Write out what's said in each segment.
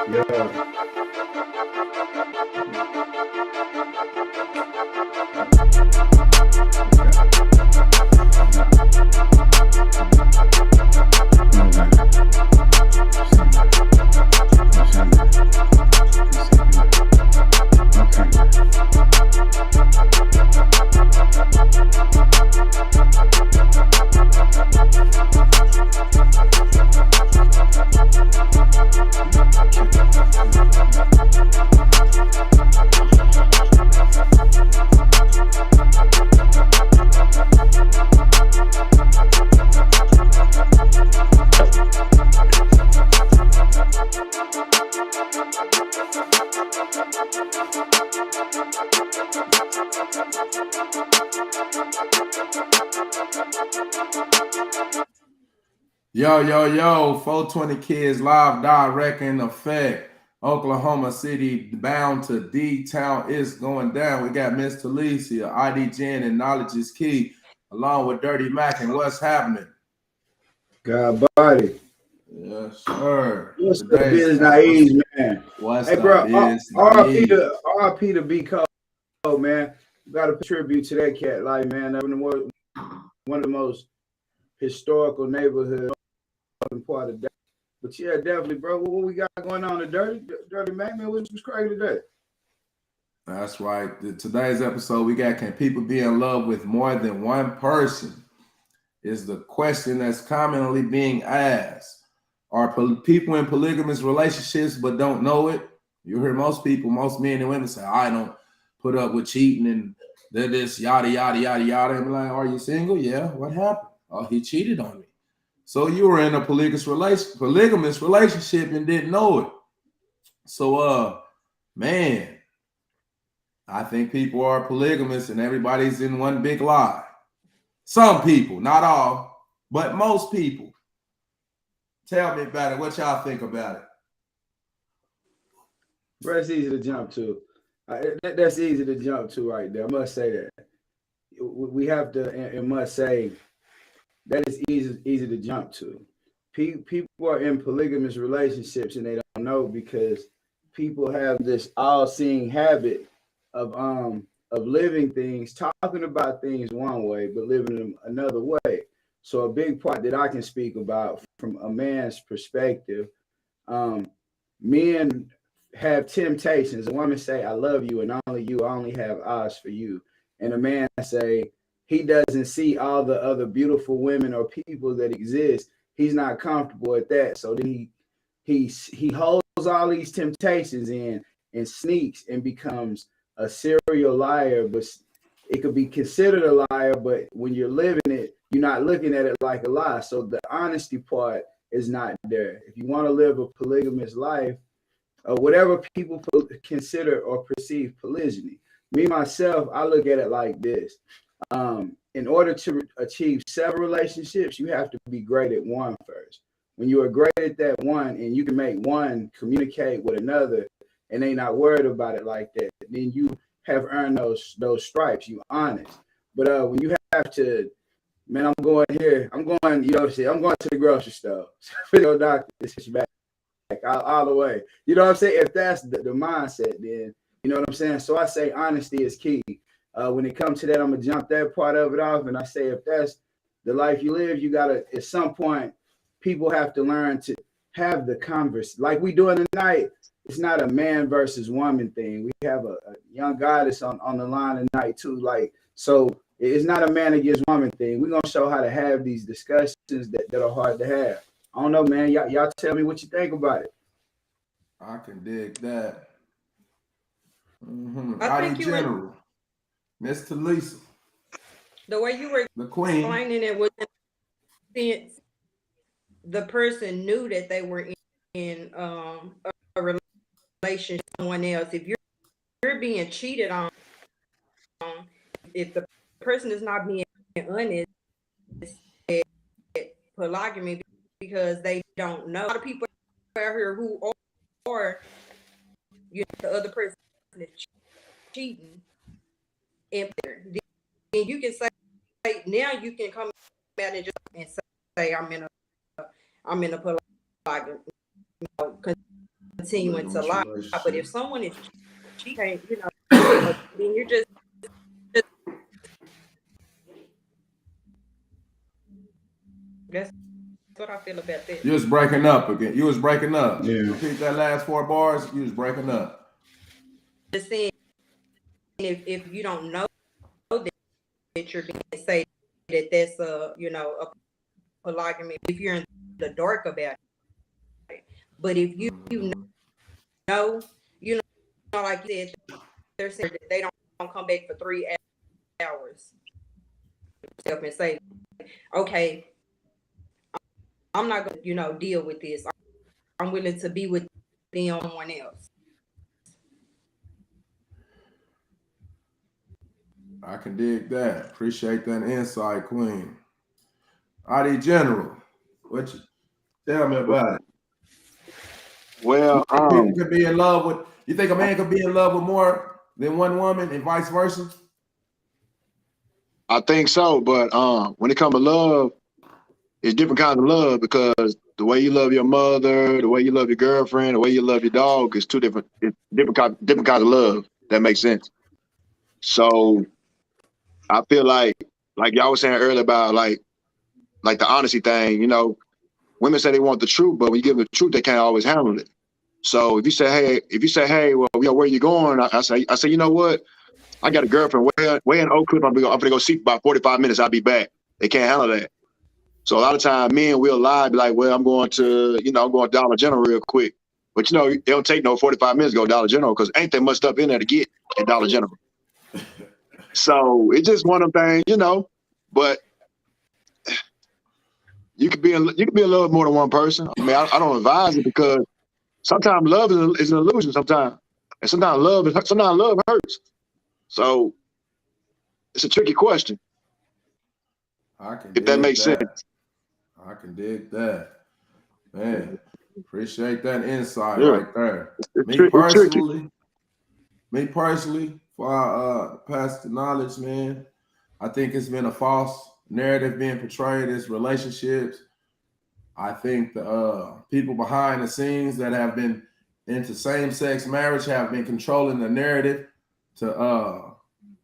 Yeah. Yo, 420 Kids live direct in effect. Oklahoma City bound to D-Town is going down. We got Miss Talisia, ID Jen, and Knowledge is Key, along with Dirty Mac. And what's happening? God body. Yes, sir. What's the Today's biz episode. naive, man? What's Hey, the bro, biz RP naive? to RP to B Code, man. Got to tribute to that cat, like, man. One of the most historical neighborhoods part of that. But yeah, definitely, bro. What we got going on? The Dirty Mac, man. What's crazy today? That's right. Today's episode, we got, can people be in love with more than one person? Is the question that's commonly being asked. Are people in polygamous relationships but don't know it? You hear most people, most men and women say, I don't put up with cheating and this yada, yada, yada, yada. And be like, are you single? Yeah. What happened? Oh, he cheated on me. So you were in a polygamous relationship and didn't know it. So, man, I think people are polygamous and everybody's in one big lie. Some people, not all, but most people. Tell me about it. What y'all think about it? Bro, it's easy to jump to. That's easy to jump to right there. I must say that. We have to, and must say, that is easy to jump to. People are in polygamous relationships and they don't know because people have this all-seeing habit of living things, talking about things one way, but living them another way. So a big part that I can speak about from a man's perspective, men have temptations. A woman say, I love you and only you, I only have eyes for you. And a man say, he doesn't see all the other beautiful women or people that exist. He's not comfortable at that. So then he holds all these temptations in and sneaks and becomes a serial liar. But it could be considered a liar, but when you're living it, you're not looking at it like a lie. So the honesty part is not there. If you want to live a polygamous life, whatever people consider or perceive polygyny, me myself, I look at it like this. In order to achieve several relationships, you have to be great at one first. When you are great at that one and you can make one communicate with another and they not worried about it like that, then you have earned those stripes. You honest. But when you have to, man, I'm going here. I'm going, I'm going to the grocery store. Video doctor, back all the way. You know what I'm saying? If that's the mindset, then you know what I'm saying? So I say honesty is key. When it comes to that, I'm going to jump that part of it off. And I say, if that's the life you live, you got to, at some point, people have to learn to have the converse. Like we doing tonight, it's not a man versus woman thing. We have a young goddess on the line tonight too. Like, so it's not a man against woman thing. We're going to show how to have these discussions that are hard to have. I don't know, man. Y'all tell me what you think about it. I can dig that. I think Howdy, General. Miss Talisa. The way you were the queen explaining it was since the person knew that they were in a relationship with someone else. If you're being cheated on, if the person is not being honest, polygamy because they don't know. A lot of people out here who are the other person is cheating, and then you can say now you can come out and say I'm in a polygamy. continuing to lie. But if someone is cheating, you know, then you're just that's what I feel about that. You was breaking up again. You was breaking up. Yeah. Repeat that last 4 bars. You was breaking up. Just saying, if you don't know that you're being say that that's a, you know, a polygamy, if you're in the dark about it. But if you know, you know, like you said, they're saying that they don't come back for 3 hours. And say, okay, I'm not gonna, you know, deal with this. I'm willing to be with someone else. I can dig that. Appreciate that insight, Queen. ID General, what you tell me about it? Well, People could be in love with. You think a man could be in love with more than one woman, and vice versa? I think so, but when it comes to love, it's different kinds of love because the way you love your mother, the way you love your girlfriend, the way you love your dog is different kinds of love. That makes sense. So I feel like y'all was saying earlier about like the honesty thing. You know, women say they want the truth, but when you give them the truth, they can't always handle it. So if you say, hey, well, where are you going? I say, you know what? I got a girlfriend way in Oak Cliff. I'm gonna go see for about 45 minutes. I'll be back. They can't handle that. So a lot of times men will lie, be like, well, I'm going to Dollar General real quick. But you know, it don't take no 45 minutes to go to Dollar General because ain't that much stuff in there to get at Dollar General. So it's just one of them things, you know. But you could be in love with more than one person. I mean, I don't advise it because sometimes love is an illusion sometimes. And sometimes love hurts. So it's a tricky question. If that makes sense. I can dig that. Man, appreciate that insight right there. Me personally, for our pass the knowledge, man, I think it's been a false narrative being portrayed as relationships. I think the people behind the scenes that have been into same-sex marriage have been controlling the narrative to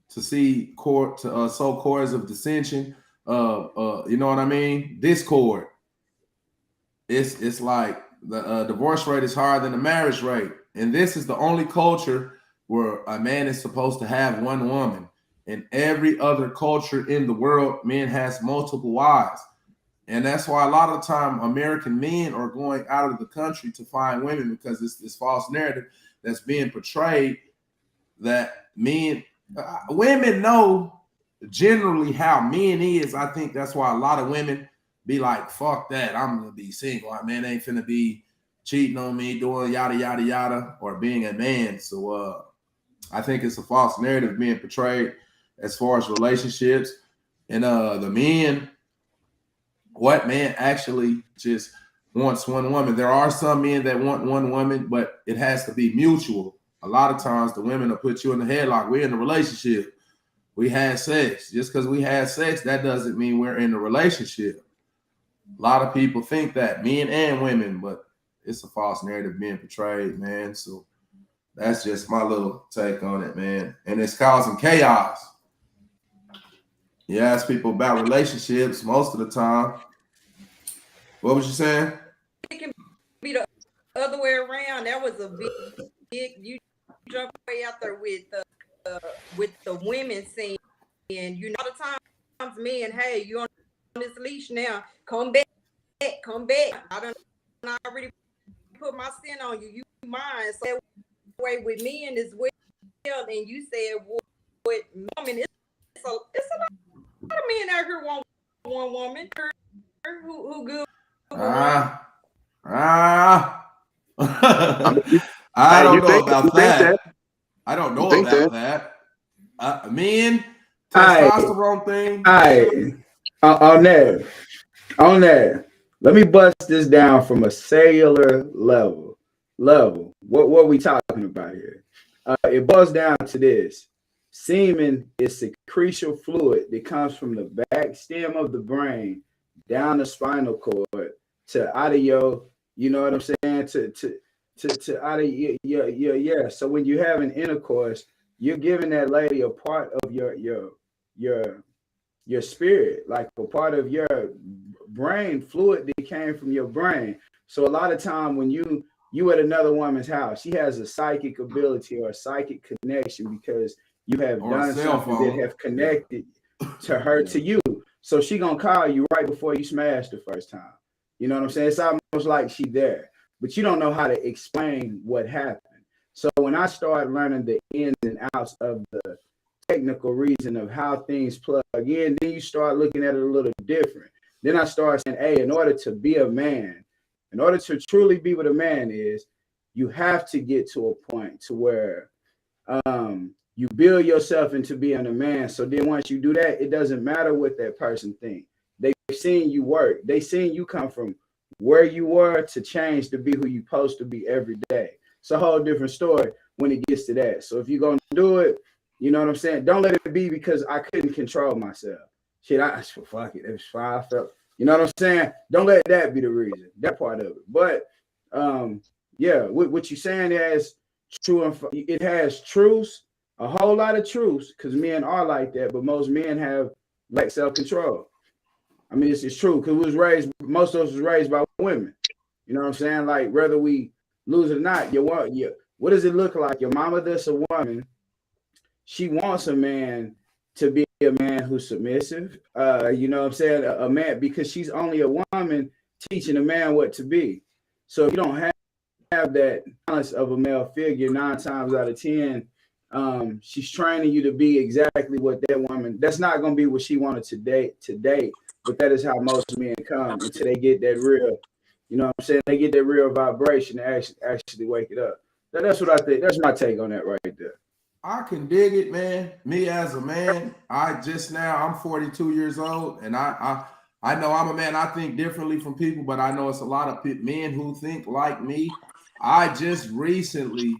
sow cords of dissension. You know what I mean? Discord. It's like the divorce rate is higher than the marriage rate, and this is the only culture where a man is supposed to have one woman. In every other culture in the world, men has multiple wives, and that's why a lot of the time American men are going out of the country to find women because it's this false narrative that's being portrayed that women know generally how men is. I think that's why a lot of women be like, fuck that, I'm gonna be single. My man ain't finna be cheating on me, doing yada yada yada, or being a man. So I think it's a false narrative being portrayed as far as relationships. And the men, what man actually just wants one woman? There are some men that want one woman, but it has to be mutual. A lot of times the women will put you in the headlock. We're in a relationship. We had sex. Just because we had sex, that doesn't mean we're in a relationship. A lot of people think that, men and women, but it's a false narrative being portrayed, man. So that's just my little take on it, man. And it's causing chaos. You ask people about relationships most of the time. What was you saying? It can be the other way around. That was a big you jump way out there with the women saying, you know, all the times men, hey, you on this leash now, come back. I already put my sin on you. You mine. So that way with men as well. And you said with women, it's a lot of men out here want one woman who good. I don't know about that. I don't know about that. Men, testosterone thing. On that. Let me bust this down from a cellular level. What are we talking about here? It boils down to this. Semen is secretional fluid that comes from the back stem of the brain down the spinal cord to out of your, you know what I'm saying, to out of yeah. So when you have an intercourse, you're giving that lady a part of your spirit, like a part of your brain fluid that came from your brain. So a lot of time when you at another woman's house, she has a psychic ability or a psychic connection because you have done something that have connected to her to you. So she gonna call you right before you smash the first time. You know what I'm saying? It's almost like she there, but you don't know how to explain what happened. So when I started learning the ins and outs of the technical reason of how things plug in, then you start looking at it a little different. Then I started saying, hey, in order to be a man, in order to truly be what a man is, you have to get to a point to where you build yourself into being a man. So then once you do that, it doesn't matter what that person thinks. They've seen you work. They seen you come from where you were to change to be who you're supposed to be every day. It's a whole different story when it gets to that. So if you're going to do it, you know what I'm saying? Don't let it be because I couldn't control myself. Shit, fuck it. It was fine. I felt, you know what I'm saying? Don't let that be the reason, that part of it. But yeah, what you're saying is true. It has truths, a whole lot of truths, because men are like that, but most men have like self-control. I mean, it's true because most of us was raised by women. You know what I'm saying? Like whether we lose it or not, what does it look like? Your mama that's a woman. She wants a man to be a man who's submissive. You know what I'm saying? A man, because she's only a woman teaching a man what to be. So if you don't have that balance of a male figure, 9 times out of 10, she's training you to be exactly what that woman. That's not going to be what she wanted to date, but that is how most men come until they get that real. You know what I'm saying? They get that real vibration to actually wake it up. That's what I think. That's my take on that right there. I can dig it, man. Me as a man, I'm 42 years old, and I know I'm a man. I think differently from people, but I know it's a lot of men who think like me. I just recently,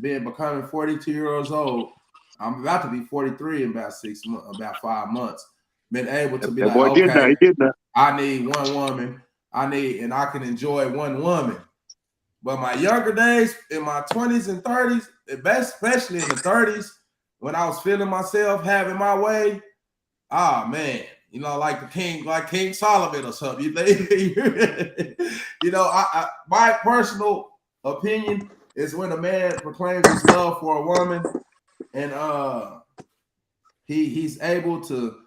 becoming 42 years old, I'm about to be 43 in about 5 months. Been able to be like, okay, I need one woman. And I can enjoy one woman. But my younger days, in my 20s and 30s, especially in the 30s, when I was feeling myself, having my way, man, you know, like King Solomon or something. You know, my personal opinion is when a man proclaims his love for a woman, and he's able to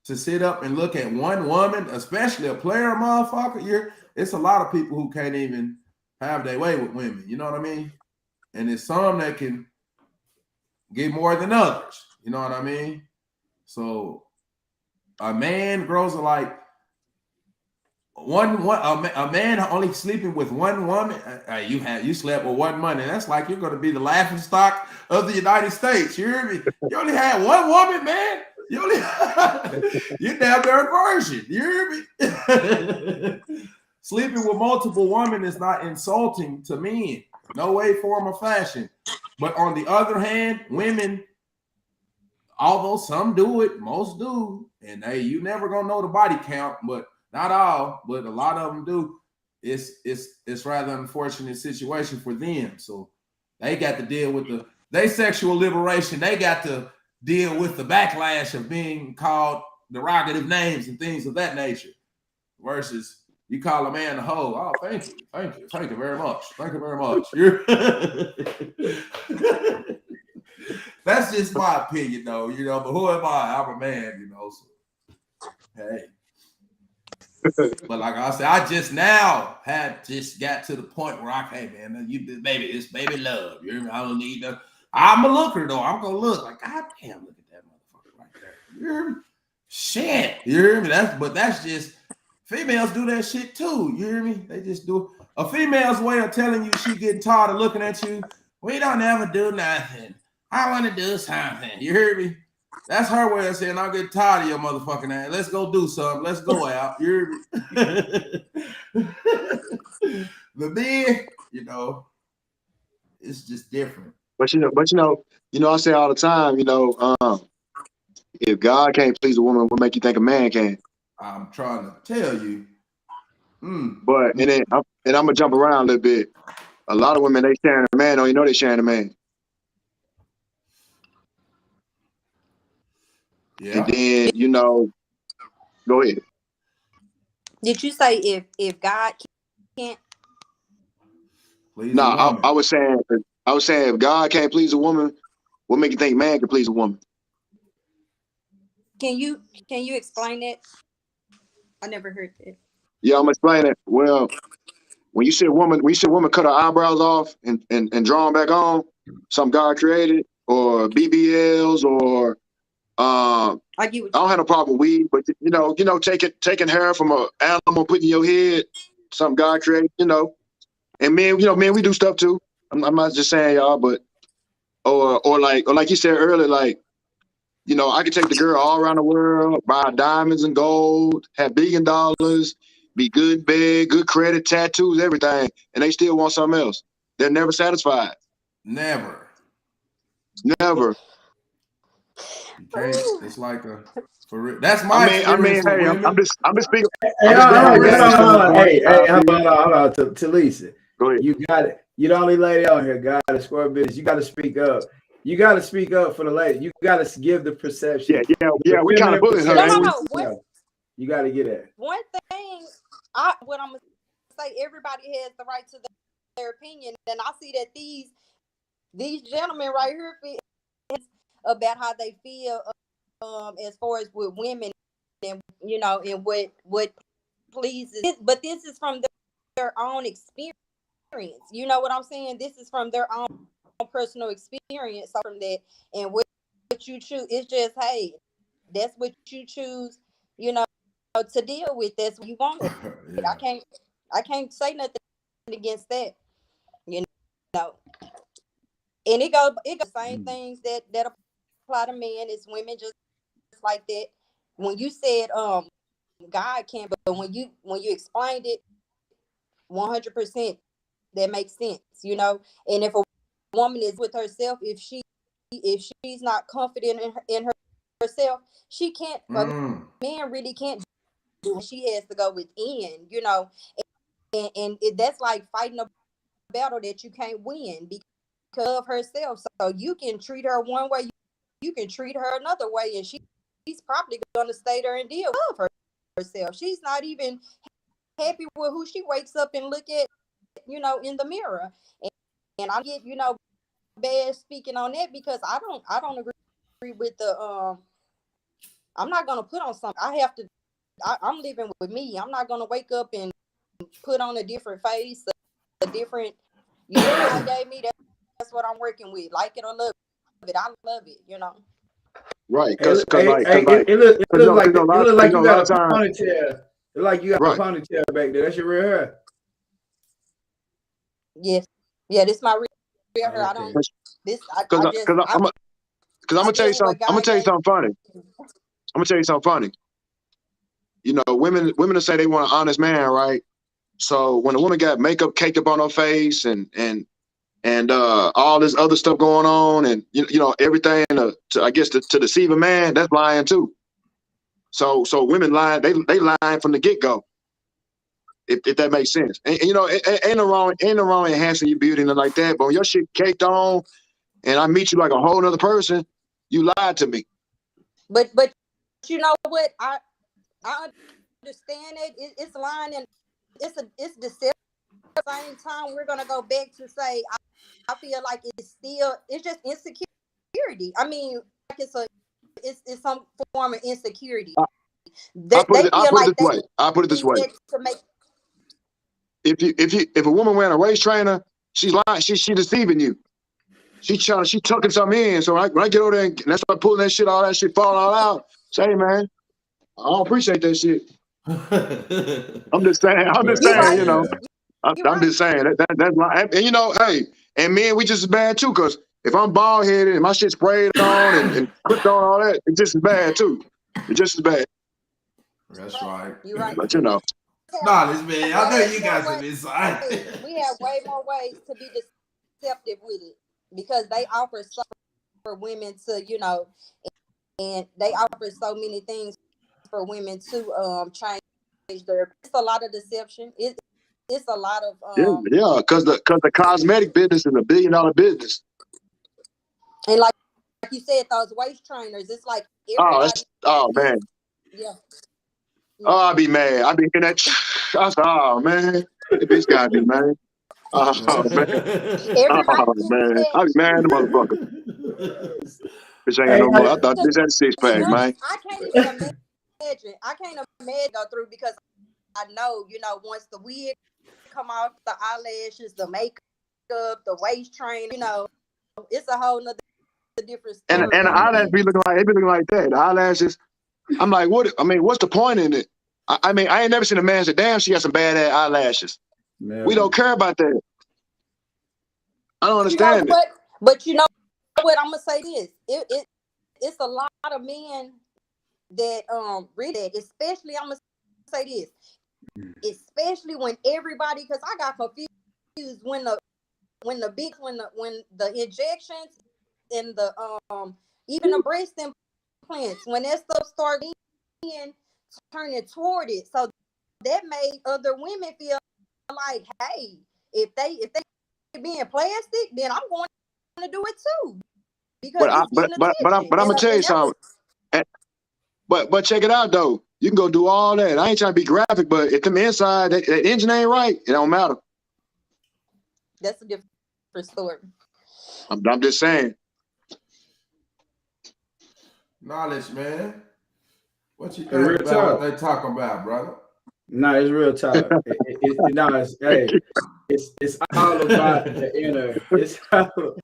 sit up and look at one woman, especially a player motherfucker. It's a lot of people who can't even have their way with women, you know what I mean? And there's some that can get more than others, you know what I mean? So a man grows like a man only sleeping with one woman. You slept with one woman. That's like you're going to be the laughing stock of the United States. You hear me? You only had one woman, man. You're damn near a virgin. You hear me? Sleeping with multiple women is not insulting to men. No way, form, or fashion. But on the other hand, women, although some do it, most do. And hey, you never gonna know the body count, but not all, but a lot of them do. It's rather unfortunate situation for them. So they got to deal with their sexual liberation. They got to deal with the backlash of being called derogative names and things of that nature. Versus you call a man a hoe. Oh, thank you very much. Thank you very much. That's just my opinion, though. You know, but who am I? I'm a man, you know. So, hey. But like I said, I just now got to the point where man, it's baby love. You hear me? I don't need that. I'm a looker though. I'm gonna look like, God damn, look at that motherfucker right there. You hear me? Shit. You hear me? That's just females do that shit too. You hear me? They just do a female's way of telling you she getting tired of looking at you. We don't ever do nothing. I want to do something. You hear me? That's her way of saying I'm getting tired of your motherfucking ass. Let's go do something. Let's go out. You hear me? The men, you know, it's just different. But you know, I say all the time, you know, if God can't please a woman, what make you think a man can? I'm trying to tell you. But and I'm gonna jump around a little bit. A lot of women, they sharing a man, don't you know they sharing a man. And Yeah. then, you know, go ahead. Did you say if God can't? Please No, a woman. I was saying if God can't please a woman, what make you think man can please a woman? Can you explain that? I never heard that. Yeah, I'm explaining it. Well, when you see a woman cut her eyebrows off and draw them back on, some God created, or BBLs, or I get what I don't have no problem with weed, but taking hair from an animal, putting in your head, something God created, And men, men, we do stuff too. I'm not just saying y'all, but or like you said earlier, like, I could take the girl all around the world, buy diamonds and gold, have $1 billion, be good in bed, good credit, tattoos, everything, and they still want something else. They're never satisfied. Never. Never. You can't. It's like a for real. That's I my mean, I mean, experience with hey, women. I'm just speaking. Hey, I'm just speaking hold from on, For Daddy's hold real. on. standpoint. Hey, I hold feel on, you. hold on. Talisa, Go ahead. you got it. You the only lady on here, God, a square business. You got to speak up. You got to speak up for the lady. You got to give the perception, Yeah. the We kind of feminine bullies her, No, ain't no, we? perception. no. Yeah, you got to get that. One thing, what I'm gonna say, everybody has the right to their opinion, and I see that these gentlemen right here feel about how they feel, as far as with women, and and what pleases. But this is from their own experience. You know what I'm saying? This is from their own personal experience. So from that, and what you choose, it's just, hey, that's what you choose. You know, to deal with. That's what you want. Yeah. I can't say nothing against that. You know, and it goes the same things that apply to men as women, just like that. When you said God can, but when you explained it 100%, that makes sense. And if a woman is with herself, if she's not confident in herself, she can't. A Mm. man really can't do it. She has to go within. That's like fighting a battle that you can't win because of herself. So you can treat her one way, you can treat her another way, and she's probably going to stay there and deal with herself. She's not even happy with who she wakes up and look at, in the mirror. And I get, bad speaking on that, because I don't agree with the I'm not gonna put on something. I'm living with me. I'm not gonna wake up and put on a different face, a different, God gave me that. That's what I'm working with. Like it or love it. I love it. Right, Hey, cause it look like a lot, you a got lot a of times, ponytail. It look like you got a right? ponytail back there. That's your real hair. Yes. Yeah, this is my real hair. I Okay. don't this Because I just I'm I gonna tell you deal with something. what I'm gonna God tell you gave something funny. I'm gonna tell you something funny. Women will say they want an honest man, right? So when a woman got makeup caked up on her face and all this other stuff going on, and everything I guess to deceive a man, that's lying too. So women lie, they lying from the get go. If that makes sense, and ain't no wrong enhancing your beauty and nothing like that. But when your shit caked on, and I meet you like a whole other person, you lied to me. But you know what? I understand it's lying, and it's deceptive. At the same time, we're gonna go back to say I feel like it's just insecurity. I mean, like it's some form of insecurity. I put They it. I feel put it like this they way. I put it this need way. that to make. If a woman wearing a waist trainer, she's lying. She deceiving you. She tucking something in. So when I get over there and I start pulling that shit, all that shit falling all out. Say, hey, man, I don't appreciate that shit. I'm just saying. I'm just You saying. right. Yeah. You I'm right. just saying that's my. And hey, and men, we just as bad too. Cause if I'm bald headed and my shit sprayed on and clipped on all that, it's just as bad too. It's just as bad. That's right. You right. But Nah, this man. I know Way you more got some ways. insight. We have way more ways to be deceptive with it, because they offer so for women to, and they offer so many things for women to change their. It's a lot of deception. it's a lot of yeah, because the cosmetic business is $1 billion business. and like you said, those waist trainers, it's like everybody. Man. Yeah. Oh, I'll be mad. I'll be in that. I said, oh man, this bitch gotta be mad. Oh man. Everybody Oh man. I'll be mad, the motherfucker. Bitch ain't got Hey, no more. I thought this had a 6-pack, man. I can't even imagine. I can't imagine go through because I know, once the wig come off, the eyelashes, the makeup, the waist train, it's a whole nother different story. And the eyelashes be looking like that. The eyelashes. I'm like, what's the point in it? I ain't never seen a man say, damn, she got some bad-ass eyelashes. Never. We don't care about that. I don't understand it. But you know what? I'm gonna say this. It's a lot of men that read it, especially I'm gonna say this, especially when everybody, because I got confused when the injections and the even the breast implants, when that stuff started turning toward it, so that made other women feel like, hey, if they being plastic, then I'm going to do it too. Because but I'm gonna tell you something. But check it out though. You can go do all that. I ain't trying to be graphic, but if them inside that engine ain't right, it don't matter. That's a different story. I'm just saying. Knowledge, man. What you think about what they talking about, brother? No, it's real talk. It's all about the inner. It's all.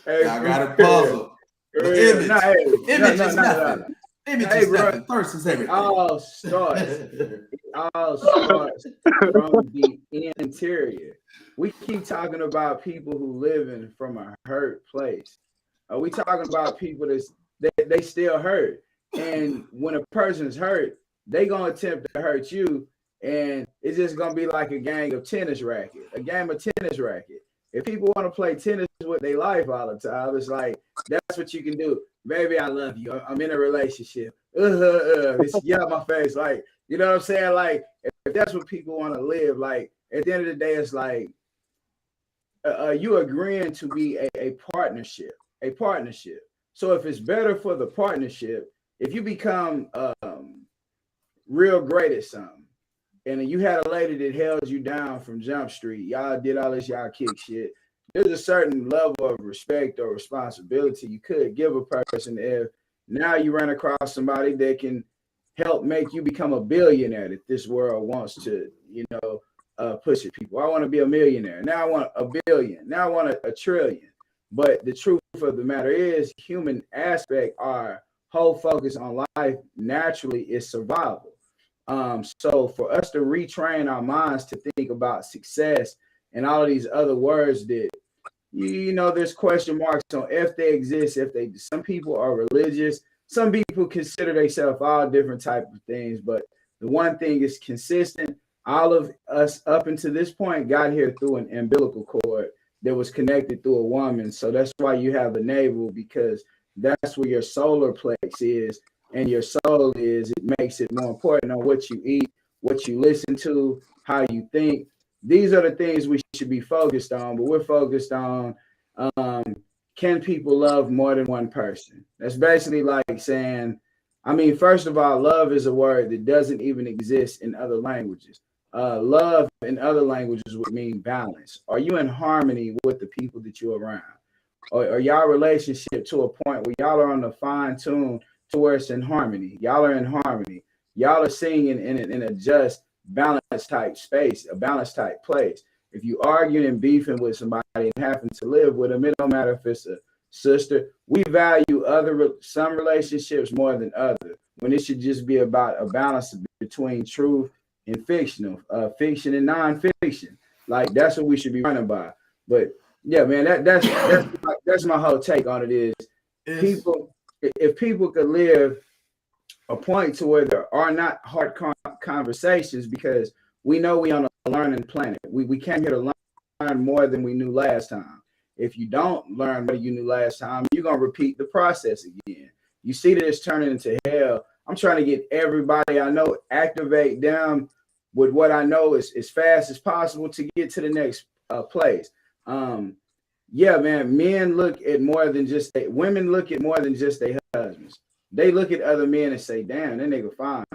I got a puzzle. Image is nothing. Image is nothing. Thirst is everything. All starts from the interior. We keep talking about people who living from a hurt place. Are we talking about people that they still hurt? And when a person's hurt, they gonna attempt to hurt you, and it's just gonna be like a game of tennis racket. If people want to play tennis with their life all the time, it's like that's what you can do. Baby, I love you. I'm in a relationship. It's my face. Like, you know what I'm saying? Like, if that's what people want to live, like at the end of the day, it's like you agreeing to be a partnership. So if it's better for the partnership, if you become real great at something, and you had a lady that held you down from Jump Street, y'all did all this, y'all kick shit, there's a certain level of respect or responsibility you could give a person if now you run across somebody that can help make you become a billionaire that this world wants to, push it. People, I want to be a millionaire. Now I want a billion. Now I want a trillion. But the truth of the matter is, human aspect, our whole focus on life naturally is survival. So for us to retrain our minds to think about success and all of these other words that, there's question marks on if they exist, some people are religious, some people consider themselves all different types of things, but the one thing is consistent. All of us up until this point got here through an umbilical cord that was connected through a woman. So that's why you have a navel, because that's where your solar plex is. And your soul is, it makes it more important on what you eat, what you listen to, how you think. These are the things we should be focused on, but we're focused on, can people love more than one person? That's basically like saying, first of all, love is a word that doesn't even exist in other languages. Love in other languages would mean balance. Are you in harmony with the people that you're around? Or y'all relationship to a point where y'all are on the fine tune to where it's in harmony. Y'all are in harmony. Y'all are singing in a just balanced type space, a balanced type place. If you arguing and beefing with somebody and having to live with them, it don't matter if it's a sister. We value some relationships more than others, when it should just be about a balance between truth and fiction and non-fiction. Like that's what we should be running by. But yeah, man, that's my whole take on it is people. If people could live a point to where there are not hard conversations, because we know we on a learning planet. We came here to learn more than we knew last time. If you don't learn what you knew last time, you're going to repeat the process again. You see that it's turning into hell. I'm trying to get everybody I know, activate them, with what I know as fast as possible to get to the next place. Yeah, man, men look at more than just women look at more than just their husbands. They look at other men and say, damn, that nigga fine.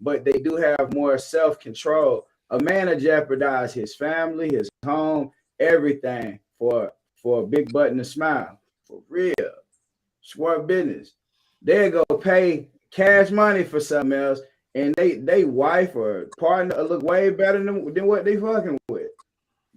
But they do have more self-control. A man will jeopardize his family, his home, everything for a big button to smile. For real. Swear business. They'll go pay cash money for something else, and they wife or partner look way better than what they fucking with.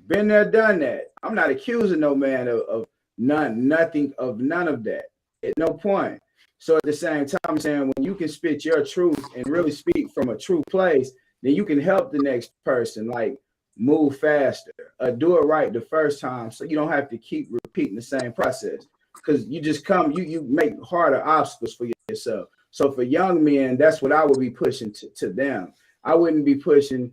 Been there, done that. I'm not accusing no man of none of that. At no point. So at the same time, I'm saying when you can spit your truth and really speak from a true place, then you can help the next person like move faster, do it right the first time, so you don't have to keep repeating the same process. Because you just you make harder obstacles for yourself. So for young men, that's what I would be pushing to them. I wouldn't be pushing,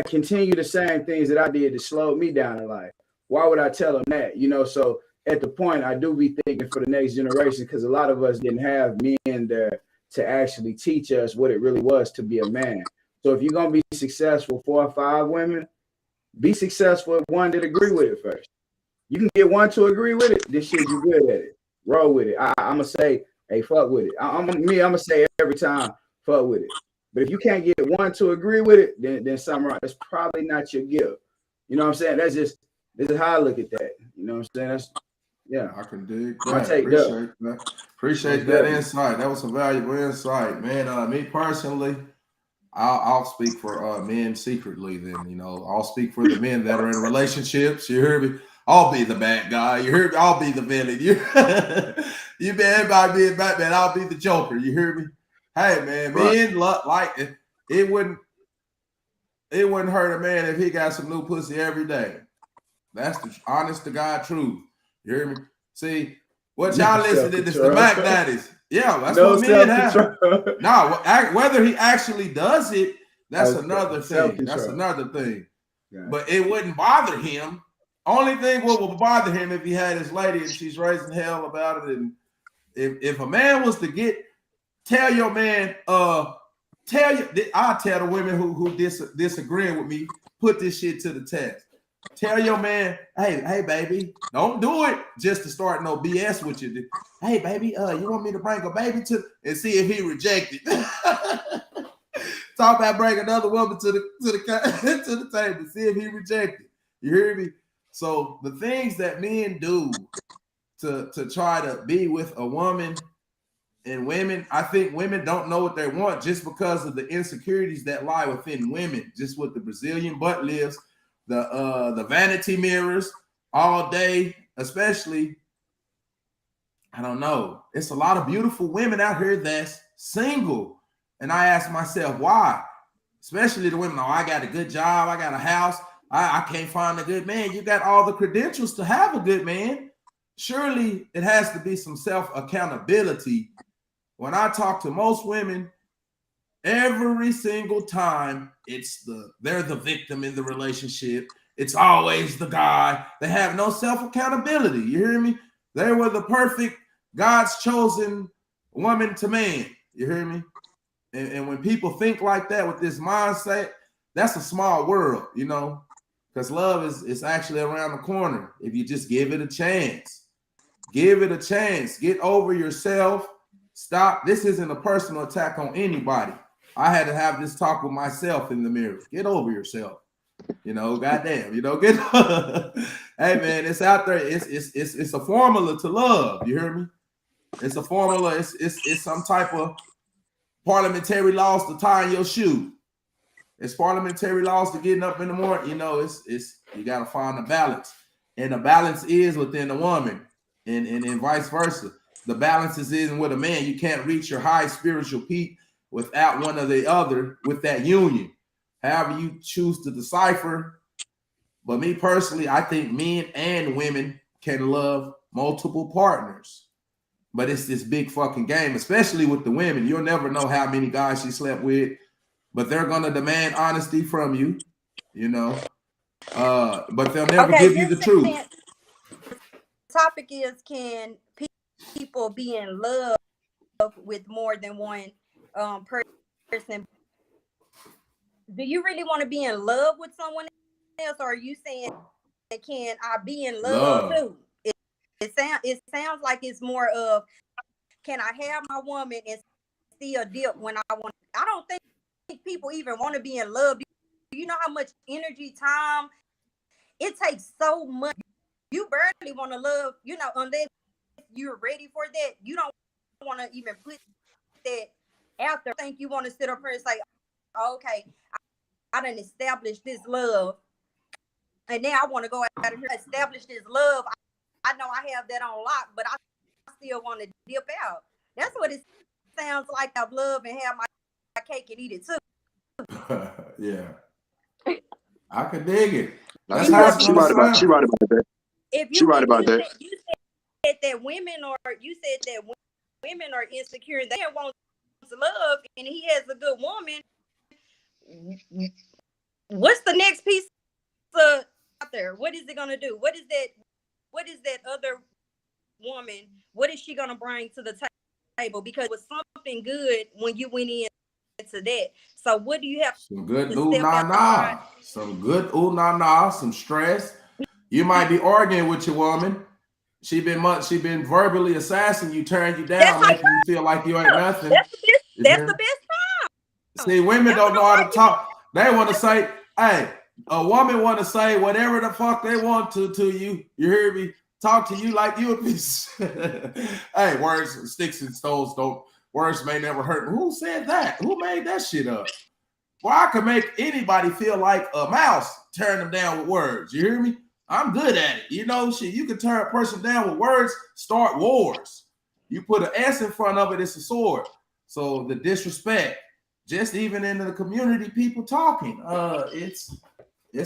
continue the same things that I did to slow me down in life. Why would I tell them that? You know, so at the point, I do be thinking for the next generation, because a lot of us didn't have men there to actually teach us what it really was to be a man. So if you're going to be successful 4 or 5 women, be successful with one that agree with it first. You can get one to agree with it, this shit, you good at it. Roll with it. I'm going to say, hey, fuck with it. I'm going to say every time, fuck with it. But if you can't get one to agree with it, then something wrong. That's probably not your gift. You know what I'm saying? This is how I look at that. You know what I'm saying? I can dig that. Appreciate that insight. That was some valuable insight, man. Me personally, I'll speak for men secretly. Then, you know, I'll speak for the men that are in relationships. You hear me? I'll be the bad guy. You hear me? I'll be the villain. You be everybody being Batman. I'll be the Joker. You hear me? Hey, man, men like it. It wouldn't hurt a man if he got some new pussy every day. That's the honest to God truth. You hear me? See, what y'all listening to is the Mac Daddies. Yeah, that's what men have. Now, whether he actually does it, that's another thing. That's another thing. Yeah. But it wouldn't bother him. Only thing what would bother him if he had his lady and she's raising hell about it. And if a man was to tell your man, I'll tell the women who disagreeing with me, put this shit to the test. Tell your man, hey, baby, don't do it just to start no BS with you. Hey, baby, you want me to bring a baby and see if he rejected? Talk about bringing another woman to the table, see if he rejected. You hear me? So the things that men do to try to be with a woman and women, I think women don't know what they want just because of the insecurities that lie within women, just with the Brazilian butt lifts, the vanity mirrors all day, especially. I don't know. It's a lot of beautiful women out here that's single. And I ask myself, why? Especially the women, I got a good job, I got a house, I can't find a good man. You got all the credentials to have a good man. Surely it has to be some self-accountability. When I talk to most women, every single time they're the victim in the relationship. It's always the guy. They have no self-accountability. You hear me? They were the perfect God's chosen woman to man. You hear me? And when people think like that with this mindset, that's a small world, you know, because love is actually around the corner if you just give it a chance. Give it a chance. Get over yourself. Stop. This isn't a personal attack on anybody. I had to have this talk with myself in the mirror. Get over yourself. You know, goddamn, you know, hey man, it's out there. It's a formula to love. You hear me? It's a formula. It's some type of parliamentary laws to tie in your shoe. It's parliamentary laws to getting up in the morning. You know, it's you gotta find a balance. And the balance is within the woman, and vice versa. The balance is in with a man. You can't reach your high spiritual peak without one or the other with that union. However you choose to decipher. But me personally, I think men and women can love multiple partners. But it's this big fucking game, especially with the women. You'll never know how many guys she slept with, but they're gonna demand honesty from you, you know. But they'll never give you the truth. The topic is, can people be in love with more than one person, do you really want to be in love with someone else, or are you saying, can I be in love too? It sounds like it's more of, can I have my woman and still dip when I want? I don't think people even want to be in love. Do you know how much energy, time it takes? So much. You barely want to love, unless you're ready for that. You don't want to even put that out there. I think you want to sit up here and say, oh, okay, I done established this love, and now I want to go out of here and establish this love. I know I have that on lock, but I still want to dip out. That's what it sounds like. I love and have my cake and eat it too. Yeah, I can dig it. That's how she right about that. If she right about that. You said that women are insecure. They want love, and he has a good woman. What's the next piece out there? What is it gonna do? What is that other woman? What is she gonna bring to the table? Because it was something good when you went into that. So what do you have? Some good ooh nah. Some good ooh nah. Some stress. You might be arguing with your woman. She been verbally assassinating you, tearing you down, making you feel like you ain't nothing. That's the best time. See, women don't know how to talk. They want to say, hey, a woman want to say whatever the fuck they want to you. You hear me? Talk to you like you a piece. Hey, words, sticks and stones don't. Words may never hurt. Who said that? Who made that shit up? Well, I can make anybody feel like a mouse, tearing them down with words. You hear me? I'm good at it. Shit, you can turn a person down with words, start wars. You put an S in front of it, it's a sword. So the disrespect, just even in the community, people talking, it's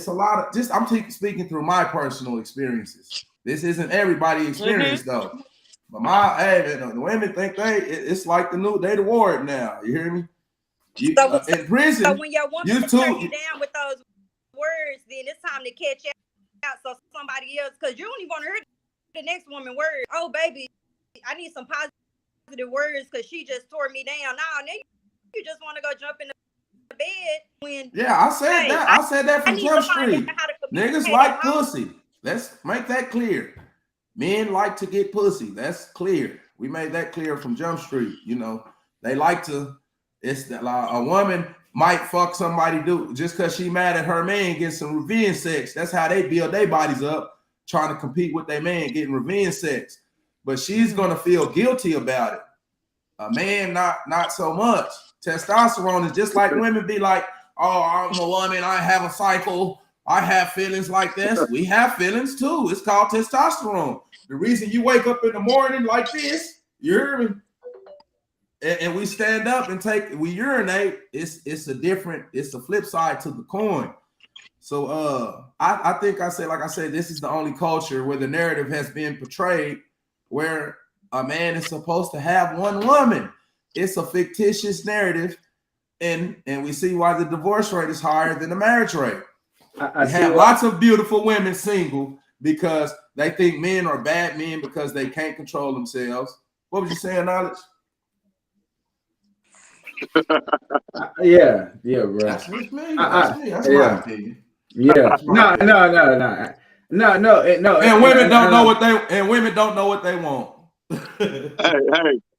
a lot of, just I'm speaking through my personal experiences. This isn't everybody's experience though. But the women think it's like they the ward now. You hear me? In prison, so when your woman turn you down with those words, then it's time to catch out. So somebody else, because you don't even want to hear the next woman words. Oh, baby, I need some positive words because she just tore me down. Now you just want to go jump in the bed when. Yeah, I said that. I said that from Jump Street. Niggas like pussy. Let's make that clear. Men like to get pussy. That's clear. We made that clear from Jump Street. They like to. It's that a woman might fuck somebody just because she mad at her man, get some revenge sex. That's how they build their bodies up, trying to compete with their man, getting revenge sex. But she's gonna feel guilty about it. A man, not so much. Testosterone is just like women be like, oh, I'm a woman, I have a cycle, I have feelings like this. We have feelings too. It's called testosterone. The reason you wake up in the morning like this, you hear me? And we stand up and we urinate. It's a flip side to the coin. So I think like I said, this is the only culture where the narrative has been portrayed where a man is supposed to have one woman. It's a fictitious narrative, and we see why the divorce rate is higher than the marriage rate. I have lots of beautiful women single because they think men are bad men because they can't control themselves. What was you saying, Knowledge? Yeah, bro. That's me. That's my opinion. Yeah. No. And women don't know what they want. Hey,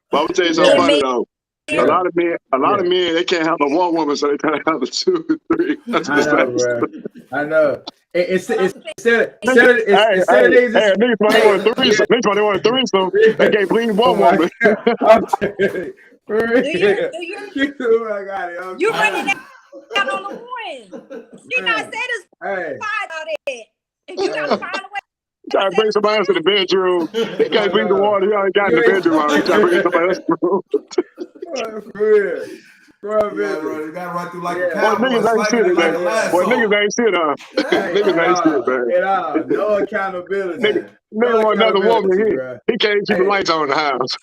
but I'm gonna tell you something funny though. A lot of men, they can't handle one woman, so they try to handle two or three. That's what I know. Niggas want a threesome. They can't please one woman. You running down on the one. You're not satisfied about it. You gotta find a way. Try to bring somebody else to the bedroom. He can't bring the water. He already got in the bedroom. He try to bring somebody else to the room. For real. Bro, you gotta run through like a cow. Niggas ain't shit, man. Niggas ain't shit, huh? Niggas ain't shit, man. At all. No accountability. Nigga want another woman here. He can't keep the lights on in the house.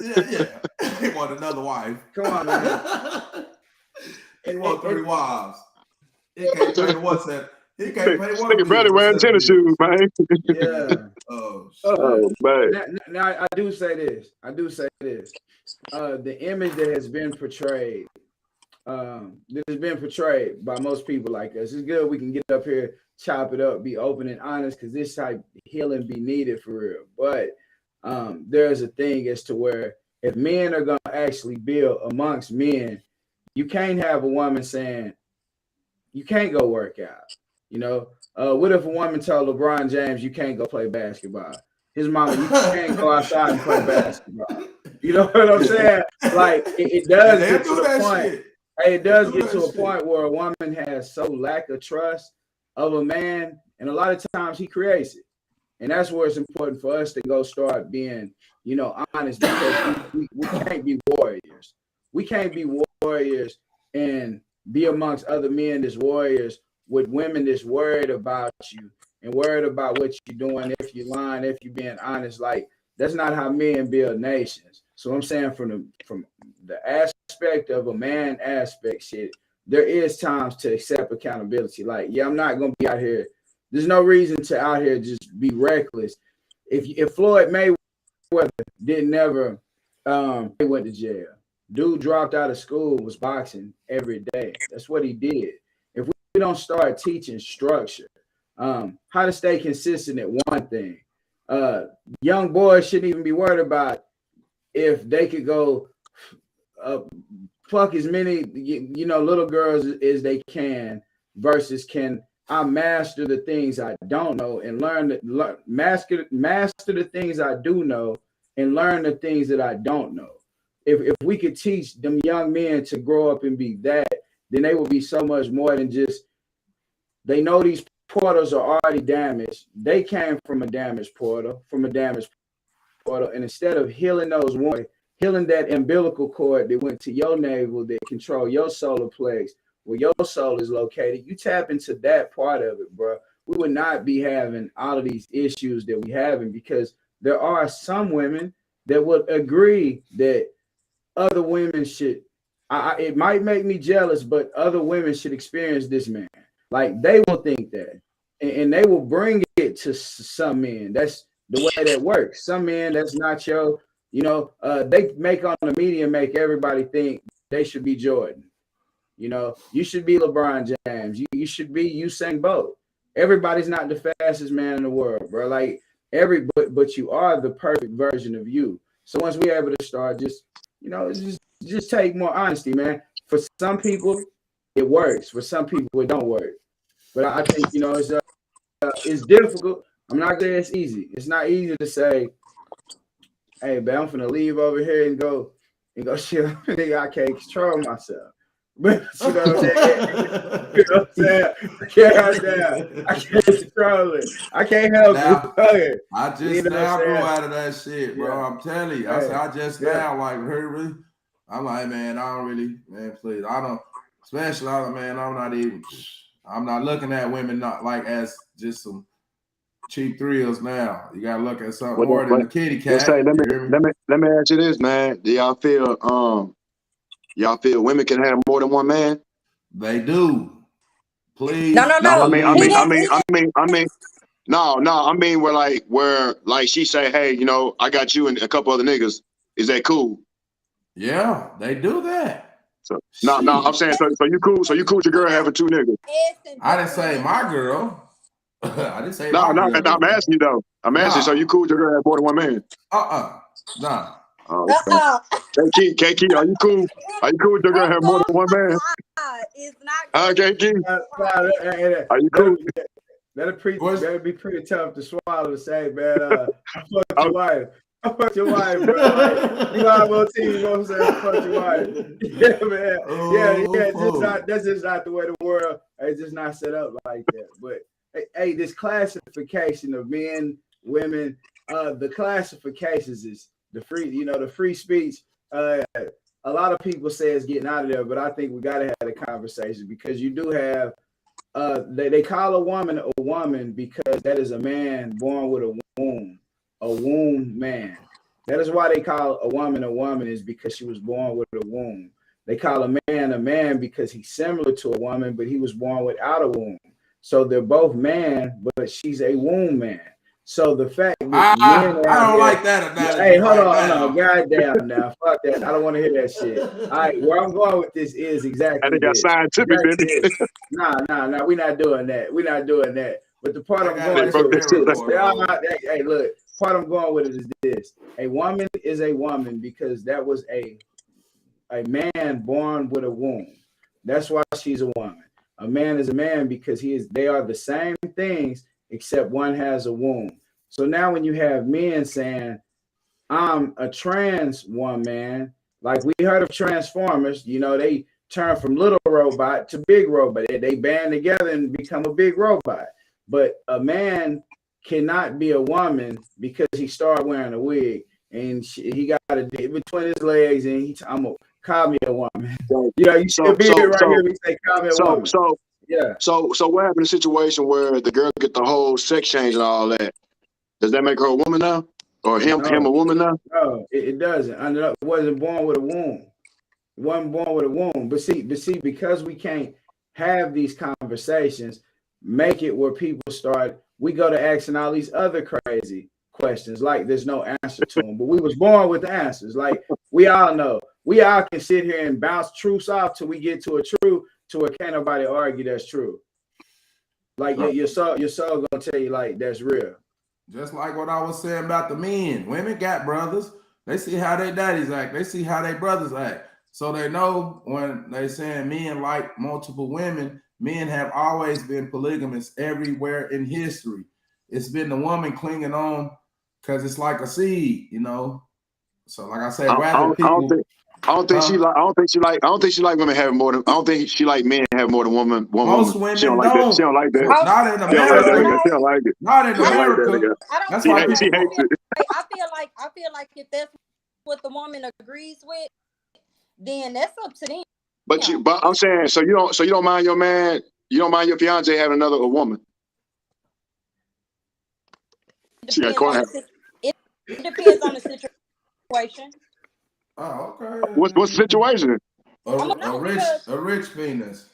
Yeah. He want another wife. Come on, man. He want 3 wives. He can't pay what's that? He can't pay one. Nigga better wearing tennis shoes, man. Yeah. Oh, man. Now I do say this. The image that has been portrayed that has been portrayed by most people like us. It's good we can get up here, chop it up, be open and honest, because this type of healing be needed for real. But there's a thing as to where if men are going to actually build amongst men, you can't have a woman saying, you can't go work out. You know, what if a woman told LeBron James, you can't go play basketball? His mama, you can't go outside and play basketball. You know what I'm saying? Like, it does get to the point. Hey, it does get to a point where a woman has so lack of trust of a man, and a lot of times he creates it. And that's where it's important for us to go start being, you know, honest, because we can't be warriors. We can't be warriors and be amongst other men that's warriors with women that's worried about you and worried about what you're doing, if you're lying, if you're being honest. Like, that's not how men build nations. So I'm saying from the aspect of a man aspect, shit, there is times to accept accountability. Like, yeah, I'm not gonna be out here. There's no reason to out here just be reckless. If Floyd Mayweather didn't never he went to jail. Dude dropped out of school, was boxing every day. That's what he did. If we don't start teaching structure, how to stay consistent at one thing, young boys shouldn't even be worried about if they could go fuck as many little girls as they can versus can I master the things I don't know and master the things I do know and learn the things that I don't know. If we could teach them young men to grow up and be that, then they will be so much more than just, they know these portals are already damaged. They came from a damaged portal, and instead of healing those wounds, healing that umbilical cord that went to your navel that control your solar plex, where your soul is located, you tap into that part of it, bro. We would not be having all of these issues that we having, because there are some women that would agree that other women should, it might make me jealous, but other women should experience this man. Like, they will think that, and they will bring it to some men. That's the way that works. Some men, that's not your, they make on the media, make everybody think they should be Jordan. You should be LeBron James. You should be Usain Bolt. Everybody's not the fastest man in the world, bro. Like, but you are the perfect version of you. So once we're able to start just take more honesty, man. For some people, it works. For some people, it don't work. But I think, it's difficult. I'm not saying it's easy. It's not easy to say, hey, man, I'm finna leave over here and go shit. I can't control myself. But you know what I'm saying? I can't control it. I can't help it. I just now grew out of that shit, bro. Yeah. I'm telling you. I just now like really. I'm like, man, I don't really, man, please. I don't, especially, man, I'm not looking at women not like as just some cheap thrills now. You gotta look at something more than a kitty cat. Say, let me ask you this, man. Do y'all feel women can have more than one man? They do. Please. No. I mean, where she say, hey, I got you and a couple other niggas. Is that cool? Yeah, they do that. So no, I'm saying so you cool. So you cool with your girl having two niggas? I didn't say my girl. I didn't say no. my girl. I'm asking you though. I'm asking. So you cool with your girl have more than one man? Nah. Oh, okay. KK, are you cool? Are you cool with your girl have more than one man? It's not. KK, are you cool? That'd be pretty tough to swallow to say, man. I fucked your wife. I fucked your wife, bro. Like, you know how I'm team, I fucked your wife. Yeah, man. That's just not the way the world. It's just not set up like that. But hey, this classification of men, women, the classifications is the free speech. A lot of people say it's getting out of there, but I think we gotta have a conversation, because you do have they call a woman because that is a man born with a womb man. That is why they call a woman is because she was born with a womb. They call a man because he's similar to a woman, but he was born without a womb. So they're both man, but she's a womb man. So the fact that I men don't like that analogy. hey, hold right on, goddamn now, fuck that. I don't want to hear that shit. All right, where I'm going with this is I exactly think got this. scientific, That's didn't it. Nah, we're not doing that. We're not doing that. But the part I I'm got going it. broke this shit. hey, look, part I'm going with it is this. A woman is a woman because that was a man born with a womb. That's why she's a woman. A man is a man because they are the same things except one has a womb. So now when you have men saying, I'm a trans woman, like we heard of Transformers, you know, they turn from little robot to big robot. They band together and become a big robot. But a man cannot be a woman because he started wearing a wig and he got a dick between his legs and I'm gonna call me a woman. So, You know, you see a beard right here. We say call me a woman. Yeah. So what happened in a situation where the girl get the whole sex change and all that? Does that make her a woman now, or him a woman now? No, it doesn't. It wasn't born with a womb. It wasn't born with a womb. But see, because we can't have these conversations, make it where people start. We go to asking all these other crazy questions, like there's no answer to them. But we was born with answers. Like we all know, we all can sit here and bounce truths off till we get to a truth, to where can't nobody argue that's true. Like your soul gonna tell you like that's real. Just like what I was saying about the men. Women got brothers. They see how their daddies act. They see how their brothers act. So they know when they saying men like multiple women, men have always been polygamous everywhere in history. It's been the woman clinging on because it's like a seed, you know. So like I said, rather people. I don't think she like women having more than. I don't think she like men having more than one Most woman. women She don't like that. She don't like that. Not in She don't like that. America. She don't like it. Not in She don't like America. that. That's She why hates it. I feel like if that's what the woman agrees with, then that's up to them. But I'm saying, so you don't mind your man, you don't mind your fiance having another woman. It depends on the situation. Oh, okay. What's the situation? A rich penis.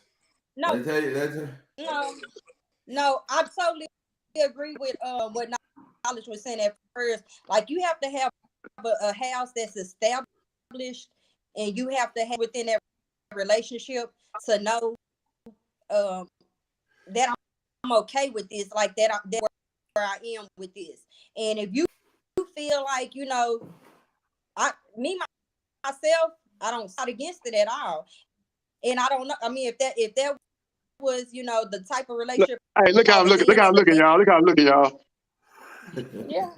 No, they tell you that. No, I totally agree with what Knowledge was saying at first. Like you have to have a house that's established, and you have to have within that relationship to know that I'm okay with this, like that where I am with this. And if you feel like, you know, myself, I don't fight against it at all. And I don't know. I mean, if that was, you know, the type of relationship. Hey, look how I'm looking. Look how I'm looking, y'all. Look how I'm looking, y'all. Yeah.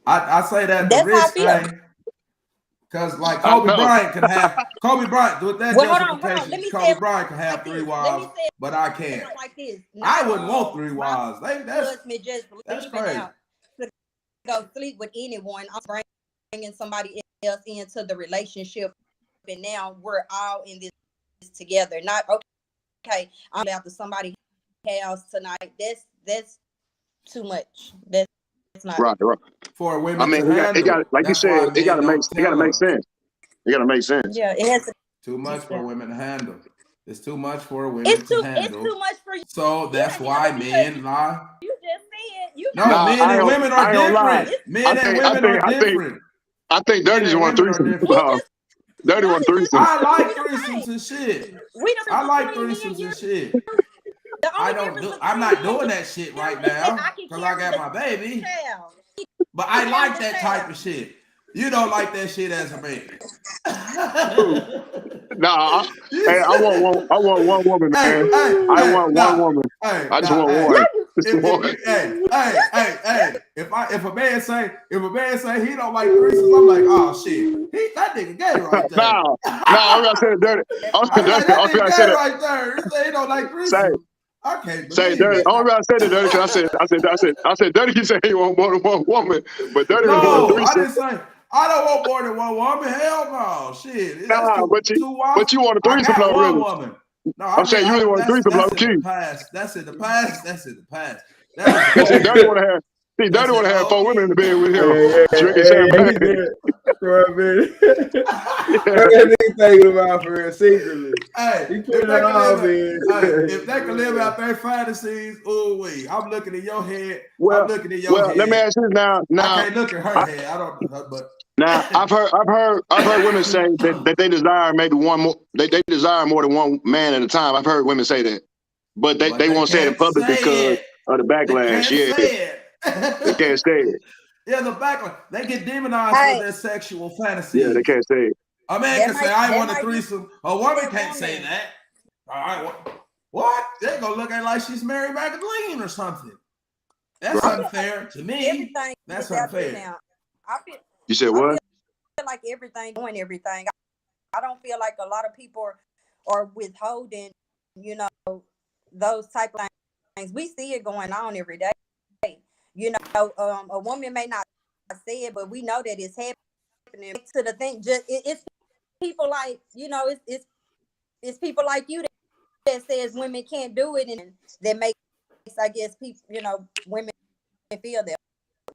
I say that the rich thing, because like Kobe Bryant with that justification, Kobe Bryant can have 3 wives, but I can't. Like this. I wouldn't want 3 wives. That's crazy. To go sleep with anyone. I'm bringing somebody else into the relationship, and now we're all in this together. Not okay. I'm out to somebody's house tonight. That's too much. That's not right. For women. I mean, it got like you said, it gotta make sense. It gotta make sense. Yeah, it has too much for women to handle. It's too much for women to handle. It's too much for you. So that's why men lie. You just said men and women are different. Men and women are different. I think Dirty's one threesome. Dirty one threesome. I like threesomes and shit. I like threesomes and shit. I'm not doing that shit right now because I got my baby. But I like that type of shit. You don't like that shit as a man. Nah, I want one woman, man. I want one woman. I just want one. If a man say he don't like threesomes, I'm like, oh shit, that nigga gay right there. No, I'm gonna say it dirty. I'm gonna say it right there. He say he don't like threesomes. I can't say Dirty. I said it dirty because I said Dirty. He said he want more than one woman, but Dirty was more than threesome. I didn't say I don't want more than one woman. Hell no, shit. But you want a threesome, though, really? Woman. No, I'm saying you really want a threesome, low key. That's in the past. Dirty want to have. See, They Dirty said, want to have 4 women in the bed with him, Yeah, drinking he champagne. did for a minute. What that nigga thinking about for real secretly? Hey, He if put they it can all live, in. if they can live out their fantasies, ooh wee. I'm looking in your head. Well, I'm looking in your let me head. ask you now. I can't look at her head. I don't know, but I've heard women say that they desire maybe one more. They desire more than one man at a time. I've heard women say that, but but they they won't say it in can't public say because it. of the They backlash. can't Yeah, say they it. can't say it. Yeah, the backlash. They get demonized for Hey, their sexual Yeah, they fantasies. can't say it. A man can say, I want a that might be threesome. A woman that can't say woman. that. All right, what? They're going to look at it like she's Mary Magdalene or something. That's I Right? feel unfair to me. everything That's is out there unfair. now. You said I what? feel like everything doing everything. I don't feel like a lot of people are withholding, you know, those type of things. We see it going on every day. You know, a woman may not say it, but we know that it's happening. To the thing, it's people like, you know, it's people like you that says women can't do it, and that makes, I guess, people, you know, women feel that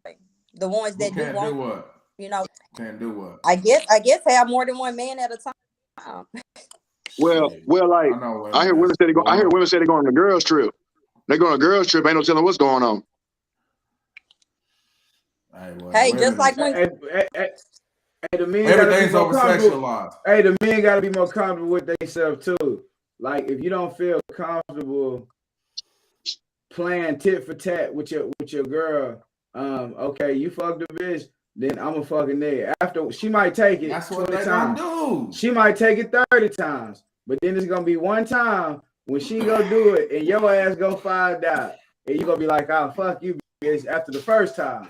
way. The ones Who that do can't do want, what? you know, Can't do what? I guess have more than one man at a time. Well, Shit. like I know I hear women women that's say they go. I hear boy. women say they're going on a girls trip. They go on a girls trip. Ain't no telling what's going on. Hey, well, Hey, just women like is when Hey, the men gotta be everything's more over comfortable. sexualized. Hey, the men gotta be more comfortable with themselves too. Like if you don't feel comfortable playing tit for tat with your girl, okay, you fucked the bitch, then I'm a fucking nigga. After she might take it That's what 20 they gonna times. do. She might take it 30 times, but then it's gonna be one time when she go do it and your ass go find out. And you gonna be like, oh fuck you, bitch, after the first time.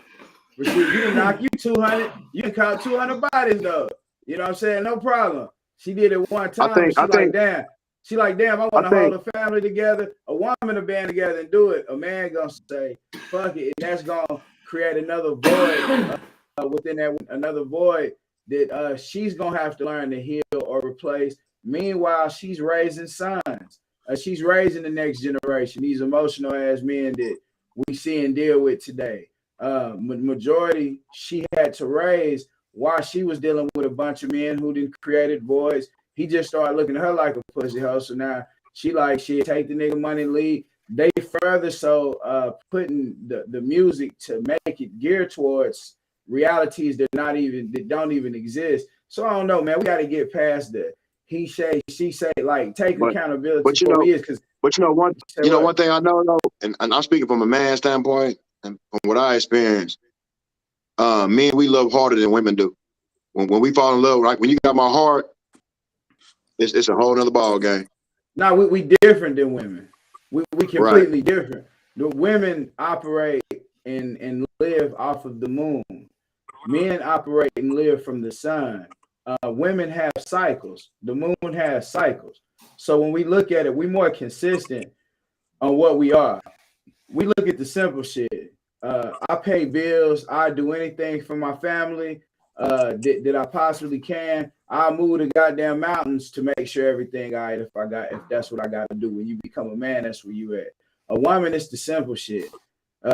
But shit, you done knock you 200, you done caught 200 bodies though. You know what I'm saying? No problem. She did it one I time, think. but I think. she like, damn, I I want to hold think. a family together, a woman to band together and do it. A man gonna say, fuck it, and that's gonna create another void within that, another void that she's gonna have to learn to heal or replace. Meanwhile, she's raising sons. She's raising the next generation. These emotional ass men that we see and deal with today. Majority she had to raise while she was dealing with a bunch of men who didn't created voids. He just started looking at her like a pussy hoe. So now she like she take the nigga money and leave. They further so putting the music to make it geared towards realities that don't even exist. So I don't know, man. We got to get past the he say she say, like take But accountability but for what he is. Because one say what? one thing I know though, and I'm speaking from a man standpoint and from what I experienced. Men we love harder than women do. When we fall in love, right? When you got my heart, it's a whole nother ball game. No, we different than women. We Right. completely different. The women operate and live off of the moon. Men operate and live from the sun. Women have cycles. The moon has cycles. So when we look at it, we're more consistent on what we are. We look at the simple shit. I pay bills. I do anything for my family that I possibly can. I'll move the goddamn mountains to make sure everything all right. If that's what I got to do. When you become a man, that's where you at. A woman, it's the simple shit.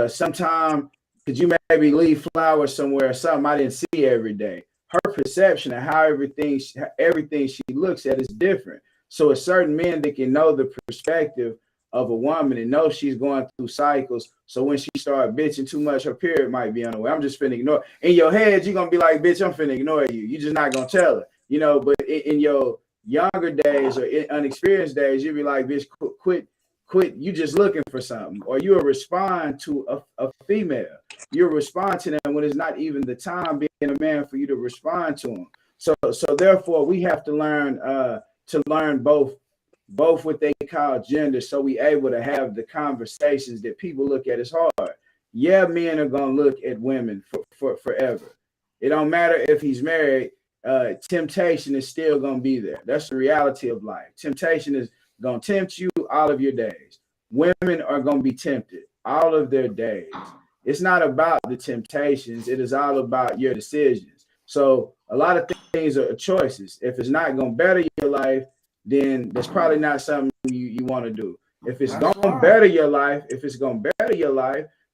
Sometimes could you maybe leave flowers somewhere or something I didn't see every day. Her perception of how everything she looks at is different. So a certain men that can know the perspective of a woman and know she's going through cycles. So when she start bitching too much, her period might be on the way. I'm just finna ignore. In your head, you're gonna be like, bitch, I'm finna ignore you. You're just not gonna tell her, you know. But in your younger days or in unexperienced days, you'll be like, bitch, quit. You just looking for something, or you'll respond to a female. You'll respond to them when it's not even the time being a man for you to respond to them. So therefore, we have to learn both what they call gender, so we able to have the conversations that people look at as hard. Yeah, men are gonna look at women for forever. It don't matter if he's married. Temptation is still gonna be there. That's the reality of life. Temptation is gonna tempt you all of your days. Women are gonna be tempted all of their days. It's not about the temptations. It is all about your decisions. So a lot of things are choices. If it's not gonna better your life, then that's probably not something you want to do. If it's That's gonna right. better your life,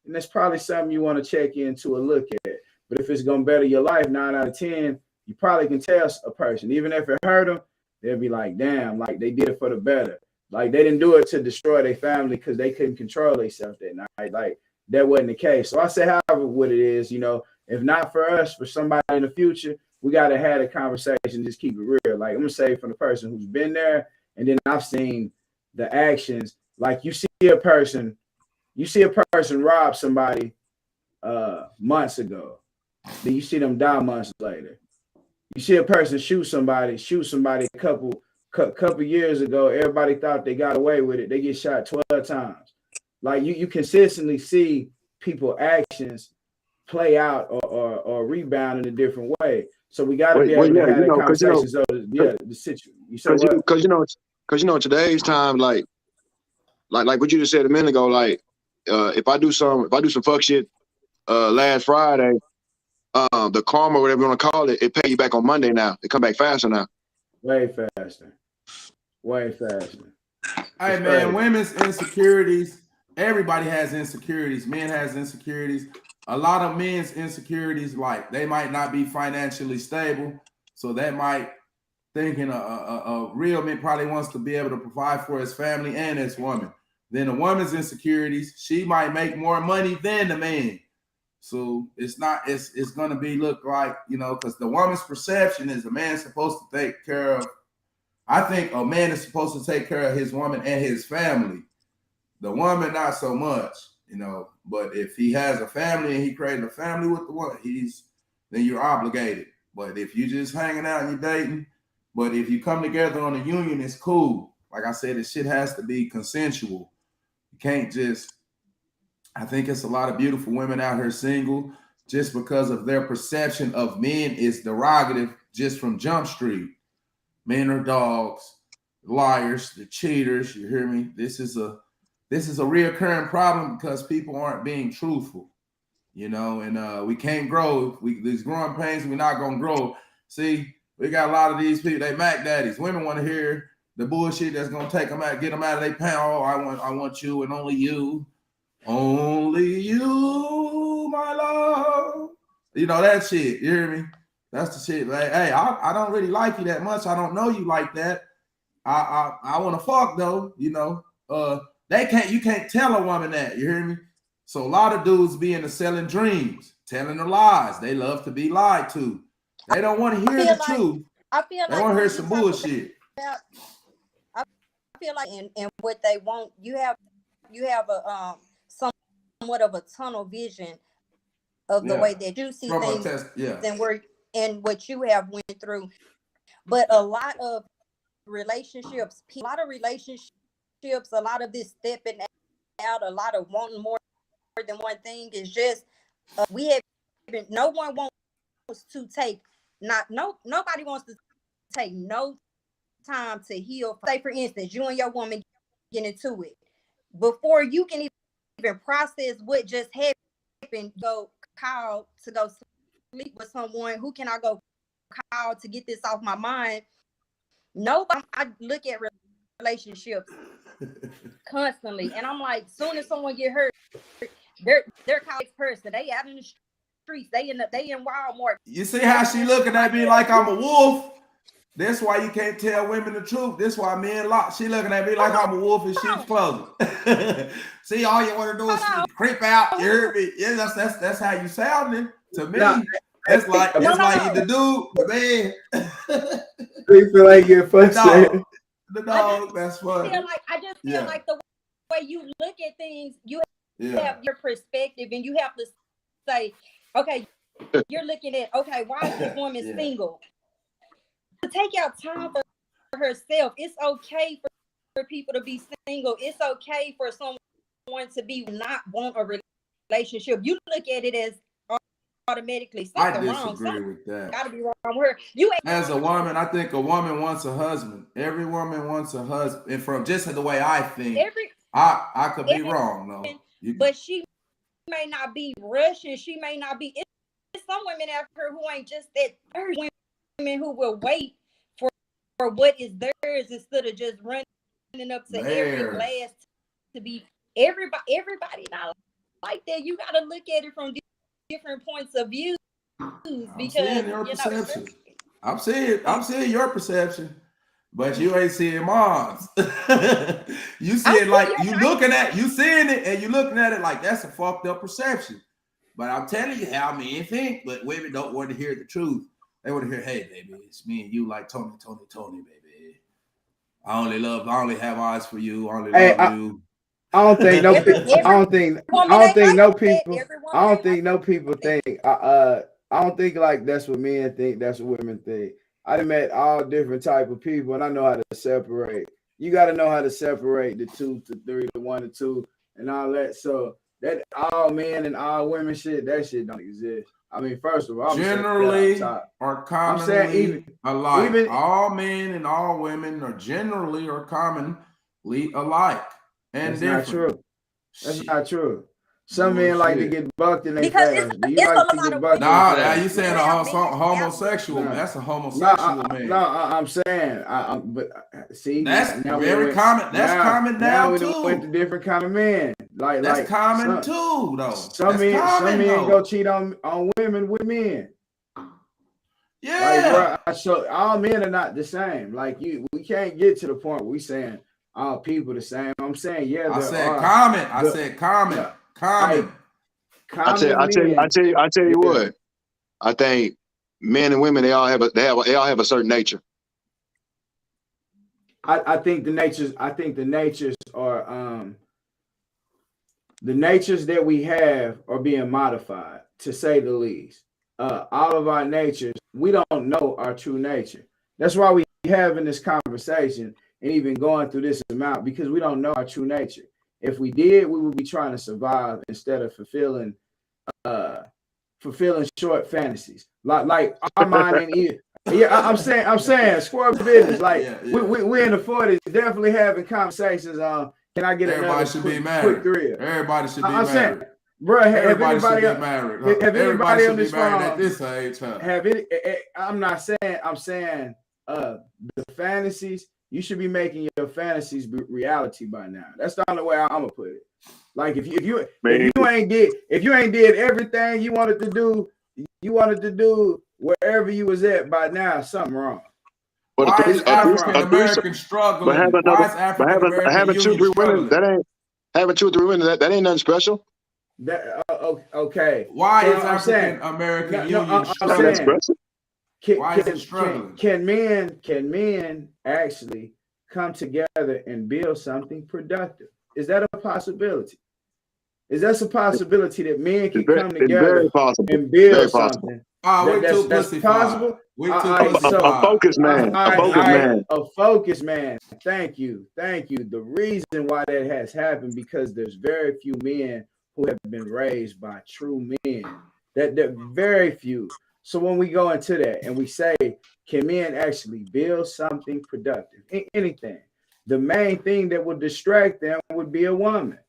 and that's probably something you want to check into or look at. But if it's gonna better your life, 9 out of 10, you probably can tell a person, even if it hurt them, they'll be like, damn, like they did it for the better. Like they didn't do it to destroy their family because they couldn't control themselves that night. Like that wasn't the case. So I say, however, what it is, if not for us, for somebody in the future, we gotta have a conversation, just keep it real. Like I'm gonna say from the person who's been there, and then I've seen the actions. Like you see a person rob somebody months ago. Then you see them die months later. You see a person shoot somebody a couple years ago. Everybody thought they got away with it. They get shot 12 times. Like you consistently see people actions play out or rebound in a different way. So we got to be able to have that conversation. So the situation. You said what? Because today's time, like what you just said a minute ago, like if I do some fuck shit last Friday, the karma, whatever you want to call it, it pay you back on Monday now. It come back faster now. Way faster. Hey man, women's insecurities. Everybody has insecurities. Men has insecurities. A lot of men's insecurities, like they might not be financially stable, so that might thinking a real man probably wants to be able to provide for his family and his woman. Then a woman's insecurities, she might make more money than the man. So it's gonna be look like, because the woman's perception is a man's supposed to take care of. I think a man is supposed to take care of his woman and his family. The woman, not so much, but if he has a family and he created a family with the woman, then you're obligated. But if you just hanging out and you're dating, but if you come together on a union, it's cool. Like I said, this shit has to be consensual. You can't just, I think it's a lot of beautiful women out here single just because of their perception of men is derogative just from Jump Street. Men are dogs, liars, the cheaters, you hear me? This is a reoccurring problem because people aren't being truthful, and we can't grow. These growing pains, we're not gonna grow. See, we got a lot of these people, they Mac daddies. Women want to hear the bullshit that's gonna take them out, get them out of their pants. Oh, I want you and only you. Only you, my love. That shit. You hear me? That's the shit. Like, hey, I don't really like you that much. I don't know you like that. I want to fuck though. You can't tell a woman that. You hear me? So a lot of dudes be into selling dreams, telling the lies. They love to be lied to. They don't want to hear the truth. I feel they want to hear some bullshit. I feel like and what they want, you have a somewhat of a tunnel vision of the way that you see things and what you have went through. But a lot of relationships, a lot of this stepping out, a lot of wanting more than one thing is just no one wants to take nobody wants to take no time to heal. Say for instance, you and your woman get into it. Before you can even process what just happened, go call to go sleep with someone. Who can I go call to get this off my mind? Nobody. I look at relationships constantly, and I'm like, soon as someone get hurt, they're called person. They out in the streets. They in Walmart. You see how she looking at me like I'm a wolf? That's why you can't tell women the truth. That's why men she looking at me like I'm a wolf in sheep's clothing. See, all you want to do is creep out. You heard me? Yeah, that's how you sounding to me. It's like the dude, the man. You feel like you're frustrated. The dog, that's funny. I just feel like the way you look at things, you have your perspective, and you have to say, okay, you're looking at, okay, why is this woman single? To take out time for herself. It's okay for people to be single. It's okay for someone to be not want a relationship. You look at it as automatically something wrong. I disagree with that. Gotta be wrong with her. As a woman, I think a woman wants a husband. Every woman wants a husband. And from just the way I think, I could be wrong, though. But she may not be rushing. She may not be. It's some women out here who ain't just that. Women who will wait for what is theirs instead of just running up to every glass to be everybody not like that. You got to look at it from different points of view. I'm seeing your perception. I'm seeing your perception, but you ain't seeing mine. You see it like you seeing it and you looking at it like that's a fucked up perception. But I'm telling you how men think, but women don't want to hear the truth. They want to hear, hey, baby, it's me and you like Tony, baby. I only have eyes for you. I only love you. I don't think no people. I don't think no people think. I don't think like that's what men think. That's what women think. I met all different type of people, and I know how to separate. You got to know how to separate the 2 to 3, the 1 to 2, and all that. So that all men and all women shit, that shit don't exist. I mean, first of all, generally or commonly alike. Even all men and all women are generally or commonly alike. And that's not true. That's not true. Some men like to get bucked in their face. Do you like to get bucked? Nah, you saying a homosexual? That's a homosexual man. No, I'm saying, but see, that's very common. That's common now too. Went to different kind of men. That's common too, though. Some men go cheat on women with men. Yeah. Like, bro, so all men are not the same. Like we can't get to the point where we saying all people the same. I'm saying, yeah, I said common. Common. I tell you what. I think men and women they all have a certain nature. I think the natures are the natures that we have are being modified, to say the least. All of our natures, we don't know our true nature. That's why we having this conversation and even going through this amount, because we don't know our true nature. If we did, we would be trying to survive instead of fulfilling short fantasies. Like our mind ain't even. Yeah, I'm saying squirrel business. Like we in the 40s, definitely having conversations on. Can I get another quick thrill? Everybody should be married. Saying, bro, everybody should be married. Have anybody on this phone at this age? Have it? I'm not saying. I'm saying the fantasies. You should be making your fantasies reality by now. That's the only way I'm gonna put it. Like if you ain't did everything you wanted to do wherever you was at by now, something wrong. But why is African American struggling? Why is African American struggling? Having 2 or 3 women, that ain't nothing special. Okay. Why is African American union struggling? Why is it struggling? Can men actually come together and build something productive? Is that a possibility? Is that a possibility that men can come together and build something? That's possible. A focused man. A focused man. Thank you. The reason why that has happened because there's very few men who have been raised by true men. That very few. So when we go into that and we say, can men actually build something productive? Anything. The main thing that would distract them would be a woman.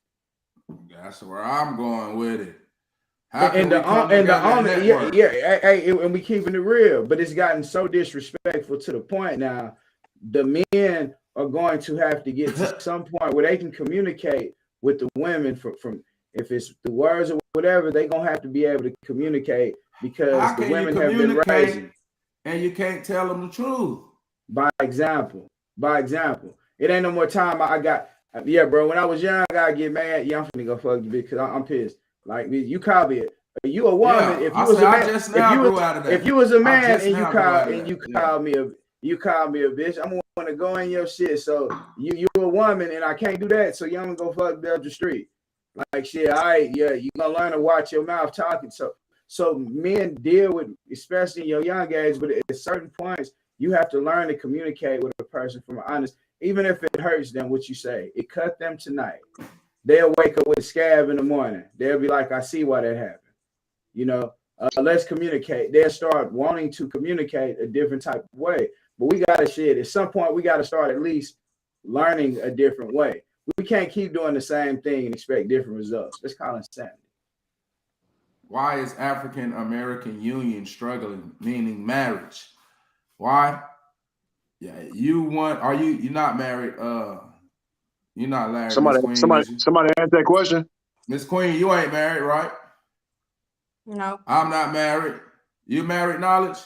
That's where I'm going with it. And we keeping it real, but it's gotten so disrespectful to the point now. The men are going to have to get to some point where they can communicate with the women from if it's the words or whatever, they're gonna have to be able to communicate because the women have been raising. And you can't tell them the truth. By example. It ain't no more time I got. Yeah, bro. When I was young, I gotta get mad. Yeah, I'm finna go fuck you because I'm pissed. Like you call me. You a woman. Yeah, if you was a man and you call me a bitch, I'm gonna go in your shit. So you a woman and I can't do that. So you gonna go fuck down the street. Like shit. All right, yeah. You gonna learn to watch your mouth talking. So men deal with, especially in your young age, but at certain points, you have to learn to communicate with a person from an honest, even if it hurts them what you say. It cut them tonight. They'll wake up with a scab in the morning. They'll be like, I see why that happened. You know, let's communicate. They'll start wanting to communicate a different type of way. But we got to shit. At some point, we got to start at least learning a different way. We can't keep doing the same thing and expect different results. That's kind of insanity. Why is African American union struggling, meaning marriage? Why? Yeah, you're not married. You're not married. Somebody asked that question. Miss Queen, you ain't married, right? No. I'm not married. You married, Knowledge?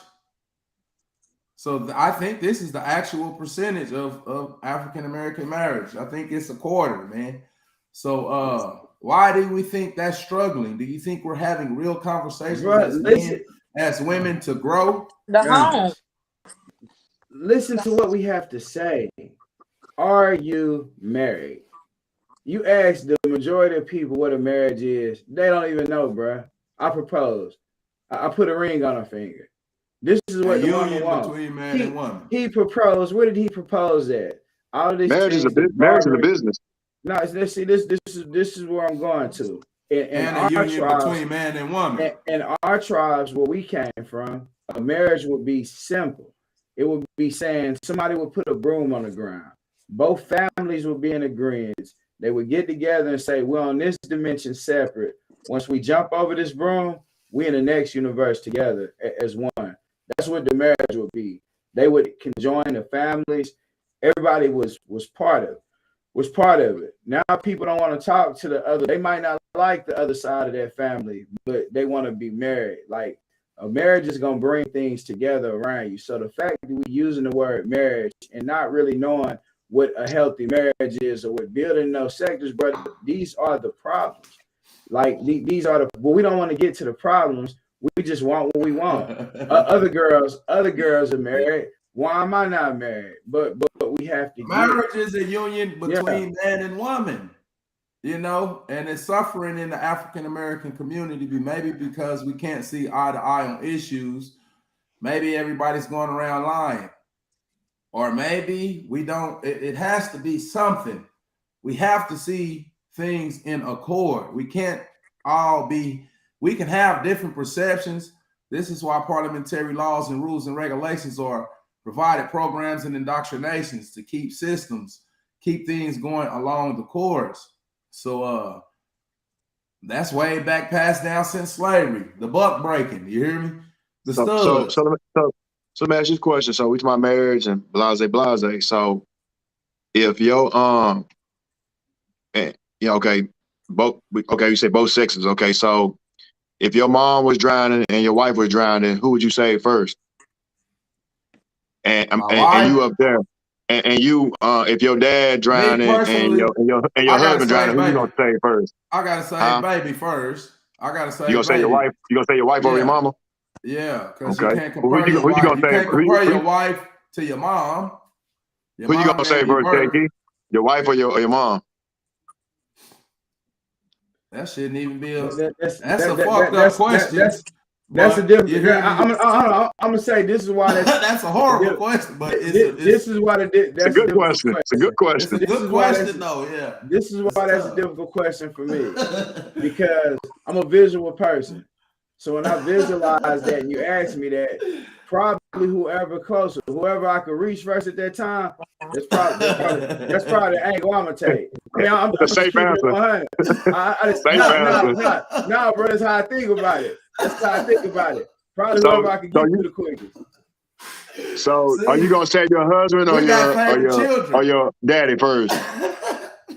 So I think this is the actual percentage of African-American marriage. I think it's a quarter, man. So why do we think that's struggling? Do you think we're having real conversations as men, as women to grow? The home. Listen to what we have to say. Are you married? You ask the majority of people what a marriage is. They don't even know, bruh. I propose. I put a ring on her finger. This is what the woman wants. Between man and woman. He proposed. Where did he propose at? All of these marriage is a business. No, let's see. This is where I'm going to. And a union between man and woman. In our tribes, where we came from, a marriage would be simple. It would be saying somebody would put a broom on the ground. Both families would be in agreement. They would get together and say, we're on this dimension separate. Once we jump over this broom, we're in the next universe together as one. That's what the marriage would be. They would conjoin the families. Everybody was part of it. Now people don't want to talk to the other. They might not like the other side of their family, but they want to be married. Like a marriage is going to bring things together around you. So the fact that we're using the word marriage and not really knowing what a healthy marriage is or what building those sectors, brother, these are the problems. Like these are the, but we don't want to get to the problems. We just want what we want. Other girls are married. Why am I not married? But we have to. Marriage is a union between man and woman, you know, and it's suffering in the African American community. Maybe because we can't see eye to eye on issues. Maybe everybody's going around lying, or maybe we don't. It has to be something. We have to see things in accord. We can't all be. We can have different perceptions. This is why parliamentary laws and rules and regulations are provided, programs and indoctrinations to keep systems, keep things going along the course. So that's way back passed down since slavery, the buck breaking. You hear me? So let me ask you a question. So we talk about marriage and blase. So if your you say both sexes. Okay, so if your mom was drowning and your wife was drowning, who would you save first? And you up there, and you if your dad drowning and your husband drowning, who you gonna save first? I gotta save baby first. I gotta save. You gonna say your wife? You gonna say your wife over your mama? Yeah, because you can't compare your wife. You can't compare your wife to your mom. Who you gonna save first, KG? Your wife or your mom? That shouldn't even be a. That's a fucked up question. That's a different. I'm gonna say this is why that's a horrible question, but this is why that's a good question. It's a good question. It's a good question, though. Yeah. This is why that's a difficult question for me because I'm a visual person. So when I visualize that, and you ask me that, probably whoever closer, whoever I could reach first at that time, that's probably the angle I'm gonna take. I mean, I'm the safe answer. No, bro, that's how I think about it. That's how I think about it. Probably whoever I can get to the quickest. So, are you gonna say your husband or your daddy first?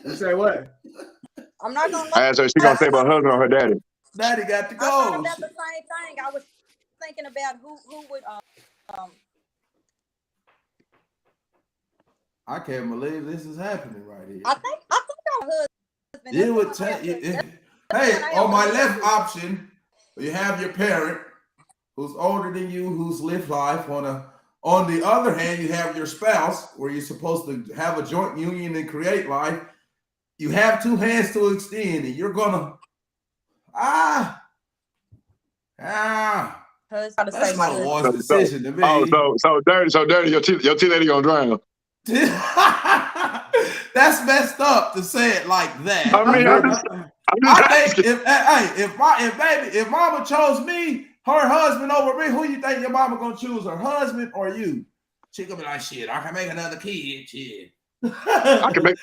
You say what? I'm not gonna. I asked her. She gonna say my husband or her daddy? Daddy got to go. I thought about the same thing. I was thinking about who would. I can't believe this is happening right here. I think our husband. You would tell you. Hey, on my left option, you have your parent who's older than you, who's lived life. On the other hand, you have your spouse, where you're supposed to have a joint union and create life. You have two hands to extend, and you're gonna that's not a wise decision to me. So dirty. Your tea lady gonna drown. That's messed up to say it like that. I mean, I think if mama chose me, her husband over me, who you think your mama gonna choose, her husband or you? She gonna be like, shit, I can make another kid, shit. She can make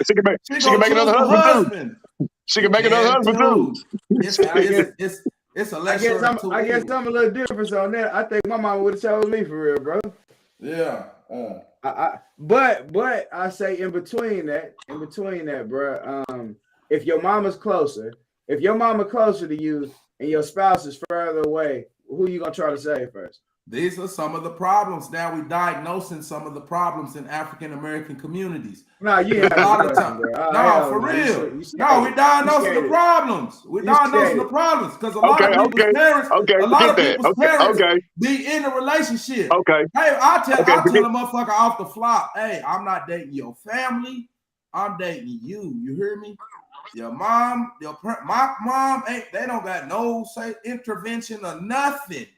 another husband too. She can make another husband too. It's a lesser. I guess I'm a little different on that. I think my mama would have chose me for real, bro. Yeah. But I say in between that, bro. If your mama's closer, If your mama closer to you and your spouse is further away, who you gonna try to save first? These are some of the problems. Now we diagnosing some of the problems in African American communities. No, you A lot have of to time. bro. No, for real. No, we diagnosing the problems. We diagnosing the problems because a lot of people's parents, a lot of people's parents be in a relationship. Okay. Hey, I'll tell a motherfucker off the flop, hey, I'm not dating your family. I'm dating you. You hear me? Your mom, my mom they don't got no intervention or nothing.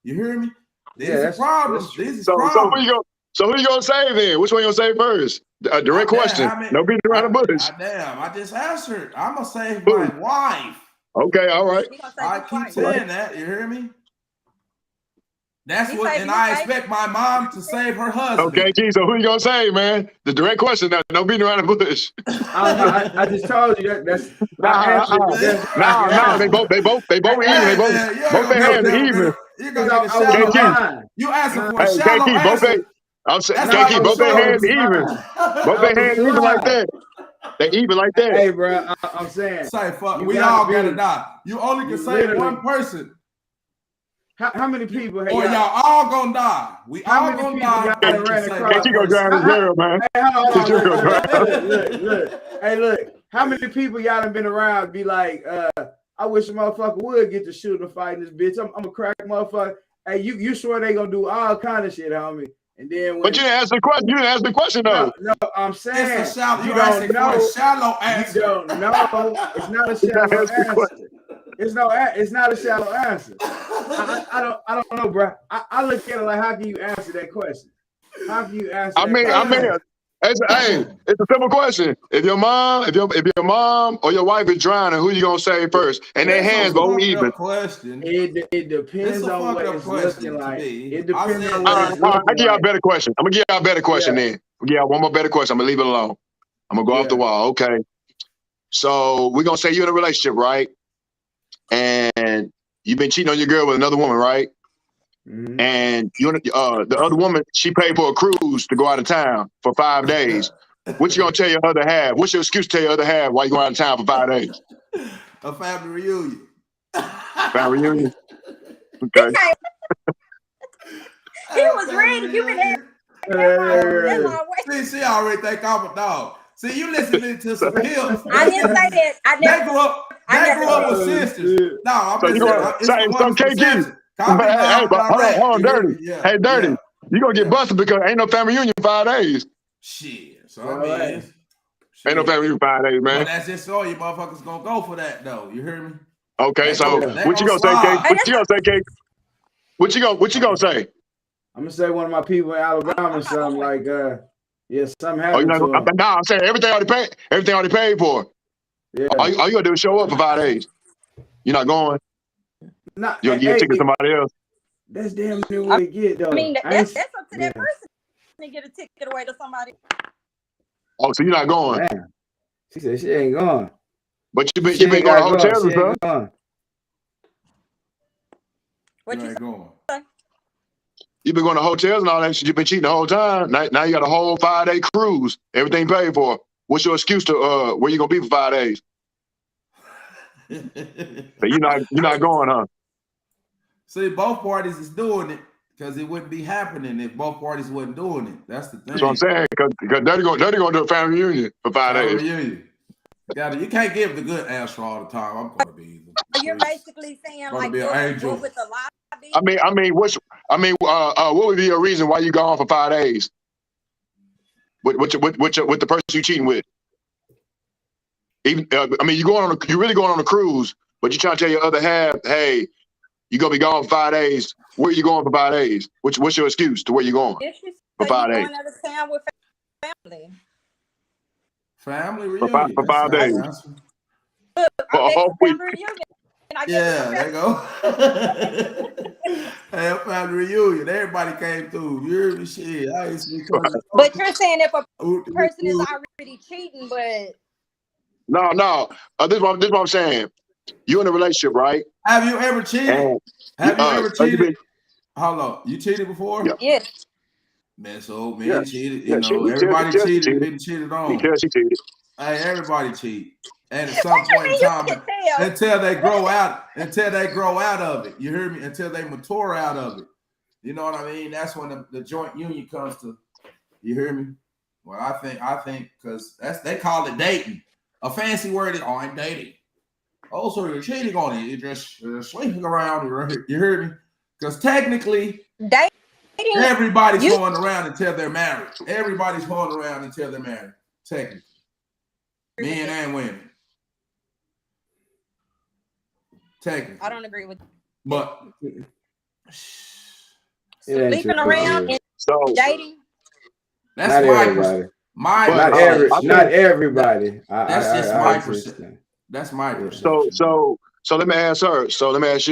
You hear me? These are problems. These are problems. So who you gonna save then? Which one you gonna save first? A direct question. No beating around the bush. I just answered. I'm gonna save my wife. Okay, all right. I keep saying that. You hear me? That's what, and I expect my mom to save her husband. Okay, G. So who you gonna save, man? The direct question. No beating around the bush. I just told you that's. Nah. They both even. They both their hands even. You're gonna get a shallow. You asking for a shallow answer. I'm saying, can't keep both their hands even. Both their hands even like that. They even like that. Hey, bro, I'm saying. Say fuck. We all gotta die. You only can save one person. How many people? Or y'all all gonna die. We all gonna die. Can't you go drown this girl, man? Look. Hey, look. How many people y'all done been around be like, I wish a motherfucker would get to shoot and fight this bitch. I'm a crack motherfucker. Hey, you sure they gonna do all kind of shit, homie? And then but you didn't ask the question. You didn't ask the question though. No, I'm saying it's a shallow. You don't know. A shallow answer. You don't know. It's not a shallow answer. It's not a shallow answer. I don't know, bro. I look at it like, how can you answer that question? How can you answer? I mean, it's a simple question. If your mom or your wife is drowning, who you gonna save first? And their hands both even. It depends on what it's looking like. It depends on what it's looking like. I give y'all a better question. I'm gonna give y'all a better question then. I'm gonna give y'all one more better question. I'm gonna leave it alone. I'm gonna go off the wall. Okay. So we're gonna say you're in a relationship, right? And you've been cheating on your girl with another woman, right? Mm-hmm. And the other woman, she paid for a cruise to go out of town for 5 days. What you gonna tell your other half? What's your excuse to tell your other half why you going out of town for 5 days? A family reunion. Family reunion. Okay. He was ready. You been See, already think I'm a dog. See, you listening to some pimps. I didn't say that. They grew up with sisters. No, I'm just saying. Some KG. Hey, hold on, Dirty. Yeah, hey, Dirty. Yeah. You gonna get busted because ain't no family reunion 5 days. Shit. So I mean, ain't no family reunion 5 days, man. But that's just all you motherfuckers gonna go for that though. You hear me? Okay, so what you gonna say, KG? What you gonna say, KG? What you gonna say? I'm gonna say one of my people in Alabama or something like, something happened to him. Nah, I'm saying everything already paid for. Yeah. All you gotta do is show up for 5 days. You're not going. You'll get a ticket to somebody else. That's damn near what it get though. I mean, that's up to that person to get a ticket away to somebody. Oh, so you're not going? Man. She said she ain't going. But you been going to hotels and stuff. What you say? You've been going to hotels and all that shit. You've been cheating the whole time. Now you got a whole 5-day cruise. Everything paid for. What's your excuse to where you gonna be for 5 days? So you're not going, huh? See, both parties is doing it because it wouldn't be happening if both parties wasn't doing it. That's the thing. That's what I'm saying. Because Dirty gonna do a family reunion for 5 days. Reunion. You can't give the good answer all the time. I'm gonna be. You're basically saying like be an angel. With the lobby. What would be your reason why you gone for 5 days? With the person you cheating with? Even you're really going on a cruise, but you're trying to tell your other half, hey, you're gonna be gone for 5 days. Where are you going for 5 days? What's your excuse to where you're going for 5 days? Going out of town with family. Family reunion for 5 days. Look, family reunion. Yeah, there you go. Hey, family reunion. Everybody came through. You heard me? Shit. But you're saying if a person is already cheating, but no. This is what I'm saying. You in a relationship, right? Have you ever cheated? Have you ever cheated? Hold on. You cheated before? Yeah. Yes. Man, cheated. You know, everybody cheated. Been cheated on. Yeah, she cheated. Hey, everybody cheat. And at some point in time, You can tell. until they grow out of it. You hear me? Until they mature out of it. You know what I mean? That's when the joint union comes to. You hear me? Well, I think because they call it dating. A fancy word is, I'm dating. Oh, so you're cheating on it. You're just sleeping around. You hear me? Because technically, Dating. everybody's going around until they're married. Everybody's going around until they're married. Technically, men and women. Technically, I don't agree with that. But sleeping around and dating. That's not my everybody. Not everybody. That's just my percent. That's my perception. So let me ask her. So let me ask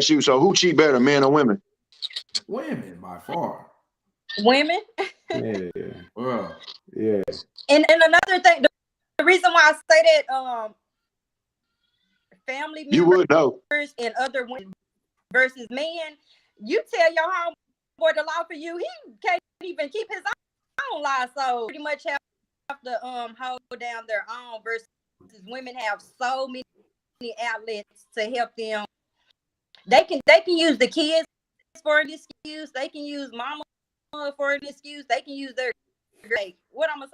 you. So who cheat better, men or women? Women by far. Women. Yeah. Well, yeah. And another thing, the reason why I say that, family members You would know. and other women versus men, you tell your homeboy to lie for you, he can't even keep his own lie. So pretty much have to hold down their own versus women have so many outlets to help them. They can use the kids for an excuse. They can use mama for an excuse. They can use their what I'm gonna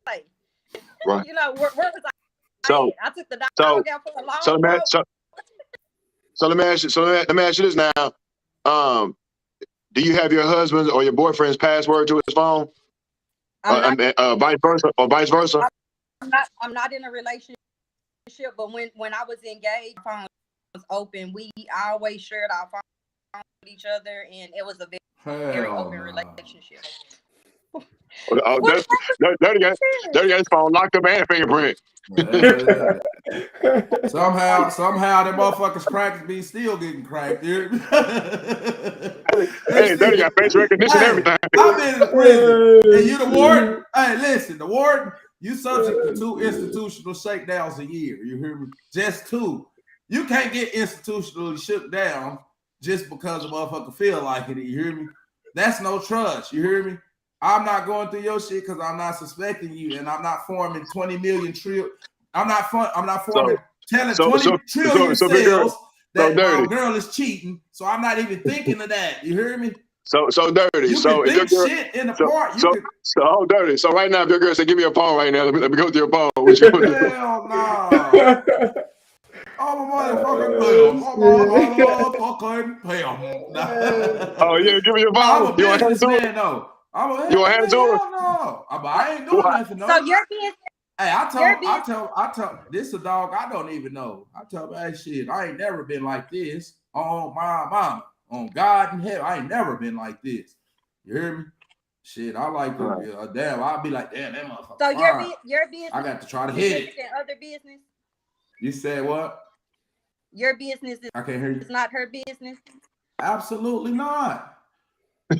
say. Right. You know, where was I? So I took the dog out for a long walk. So let me ask you this now. Do you have your husband's or your boyfriend's password to his phone? Vice versa. I'm not in a relationship, but when I was engaged, phone was open. We always shared our phone with each other, and it was a very open relationship. Dirty guy's phone locked up and fingerprint. Somehow the motherfuckers crackers be still getting cracked, dude. Hey, Dirty got face recognition and everything. I've been in prison. And you the warden? Hey, listen, the warden, you subject to 2 institutional shakedowns a year. You hear me? Just 2. You can't get institutionally shook down just because a motherfucker feel like it. You hear me? That's no trust. You hear me? I'm not going through your shit because I'm not suspecting you, and I'm not forming 20 million trillion. I'm not forming telling 20 trillion cells that my girl is cheating. So I'm not even thinking of that. You hear me? So dirty. You so can if your girl, shit in the part. So dirty. So right now, if your girl say, "Give me a phone right now," let me go through your phone. What you gonna do? Hell no. I'm a motherfucking pimp. Oh yeah, give me your phone. I'm a businessman though. You want to hand it to her? No. I ain't doing nothing. No. So your business. Hey, I tell this a dog I don't even know. I tell hey shit, I ain't never been like this. On my mama, on God in heaven, I ain't never been like this. You hear me? Shit, I like to damn. I'll be like, damn, that motherfucker. So your business. I got to try to hit it. Other business. You said what? Your business is. I can't hear you. It's not her business. Absolutely not.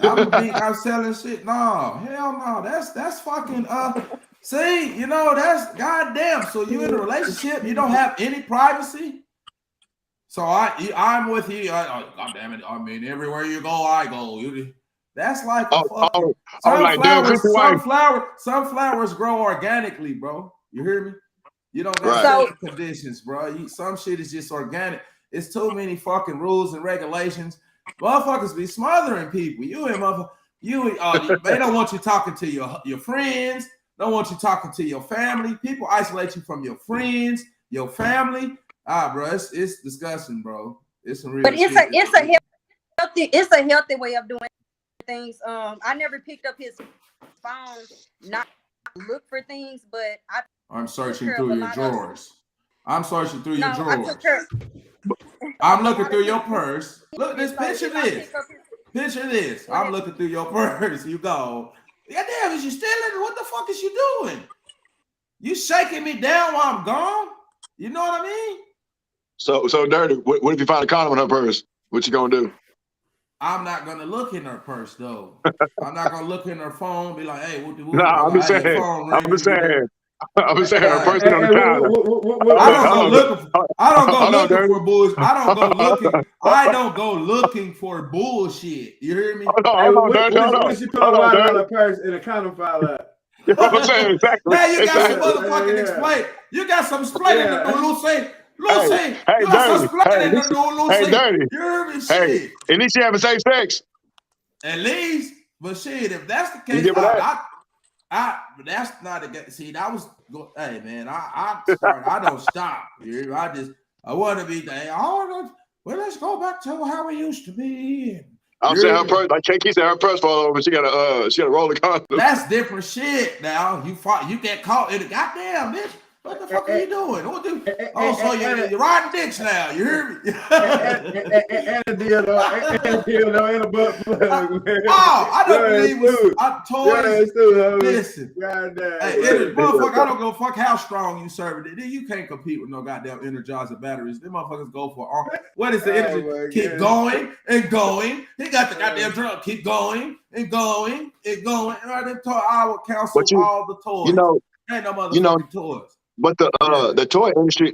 I'm selling shit. No, hell no. That's fucking see, you know, that's goddamn. So you in a relationship, you don't have any privacy. So I'm with you. God damn it. I mean, everywhere you go, I go. That's like a fucking sunflowers grow organically, bro. You hear me? You don't got conditions, bro. Some shit is just organic. It's too many fucking rules and regulations. Motherfuckers be smothering people. They don't want you talking to your friends. Don't want you talking to your family. People isolate you from your friends, your family. Bro, it's disgusting, bro. It's some real. But it's a healthy way of doing things. I never picked up his phone, not to look for things, but I'm searching through your drawers. I'm searching through your drawers. I'm looking through your purse. Look, picture this. I'm looking through your purse. You go, goddamn, is you stealing? What the fuck is you doing? You shaking me down while I'm gone? You know what I mean? So dirty. What if you find a condom in her purse? What you gonna do? I'm not gonna look in her purse though. I'm not gonna look in her phone. Be like, hey, what the? Nah, I'm just saying. I'm just saying. Her person on the counter. I don't go looking for bullshit. I don't go looking for bullshit. You hear me? What if she put a $1 purse and a condom file up? You know what I'm saying? Exactly. Now you got some Exactly. motherfucking explain. You got some explaining to do, Lucy. Lucy, Hey, you got some Dirty. Hey, explaining to do, hey, Lucy. Dirty. You heard me? Hey, Shit. at least you having safe sex. At least, but shit, if that's the You case, give her that? but that's not a see. That was hey man, I don't stop. I want to be there. Well, let's go back to how we used to be. I'm saying her purse. Like Kiki said, her purse fall over. She got a roll of condoms. That's different shit. Now you get caught in the goddamn bitch. What the fuck are you doing? What do? Oh, so you're riding dicks now. You hear me? and a dildo and a butt plug, man. Oh, I don't believe toys. Listen, goddamn. Hey, motherfucker, I don't give a fuck how strong you serve it. You can't compete with no goddamn Energizer batteries. Them motherfuckers go for what is the energy? Keep going and going. He got the goddamn drug. Keep going and going and going. And I would cancel all the toys. Ain't no motherfucking toys. But the toy industry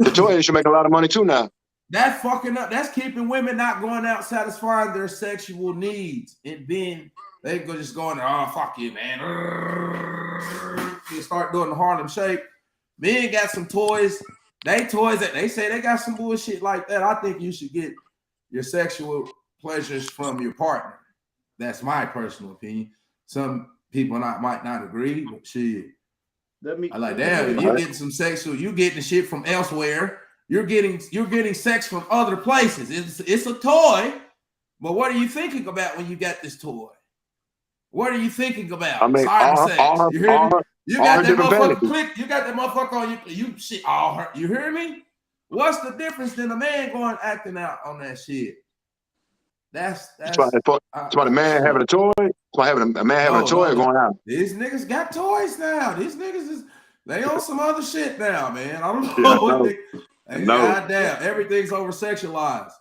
make a lot of money too now. That's fucking up. That's keeping women not going out satisfying their sexual needs. And then they go just going, oh, fuck you, man. You start doing the Harlem Shake. Men got some toys. Toys that they say they got some bullshit like that. I think you should get your sexual pleasures from your partner. That's my personal opinion. Some people might not damn, if you're getting some sexual, you getting the shit from elsewhere. You're getting sex from other places. It's a toy, but what are you thinking about when you got this toy? What are you thinking about? I mean, you hear me? You got that motherfucker click. You got that motherfucker on you shit. All her. You hear me? What's the difference than a man going acting out on that shit? That's about a man having a toy. It's about having a man having a toy going out. These niggas got toys now. These niggas they on some other shit now, man. I don't know what goddamn, everything's over sexualized.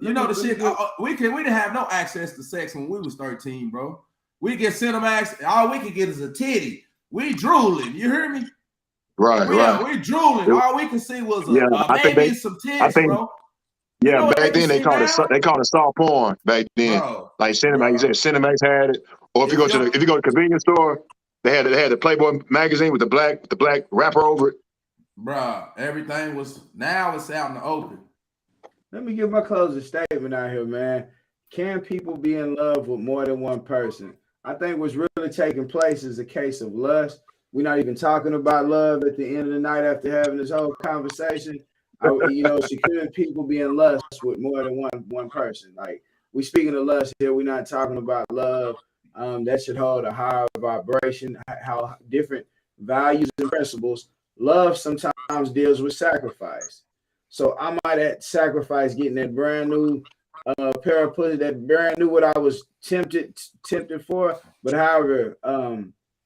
You know the shit. We didn't have no access to sex when we was 13, bro. We get Cinemax. All we could get is a titty. We drooling. You hear me? Right. We drooling. All we could see was maybe some titties, bro. Yeah, back then they called it soft porn. Back then, like Cinemax, you said Cinemax had it. Or if you go to the convenience store, they had the Playboy magazine with the black wrapper over it. Bro, everything was now it's out in the open. Let me give my closing statement out here, man. Can people be in love with more than one person? I think what's really taking place is a case of lust. We're not even talking about love at the end of the night after having this whole conversation. Should people be in lust with more than one person? Like, we speaking of lust here, we're not talking about love. That should hold a higher vibration, how different values and principles. Love sometimes deals with sacrifice. So I might sacrifice getting that brand new pair of pussy, that brand new what I was tempted for. But however,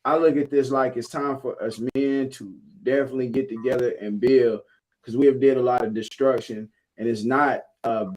I look at this like it's time for us men to definitely get together and build, because we have did a lot of destruction, and it's not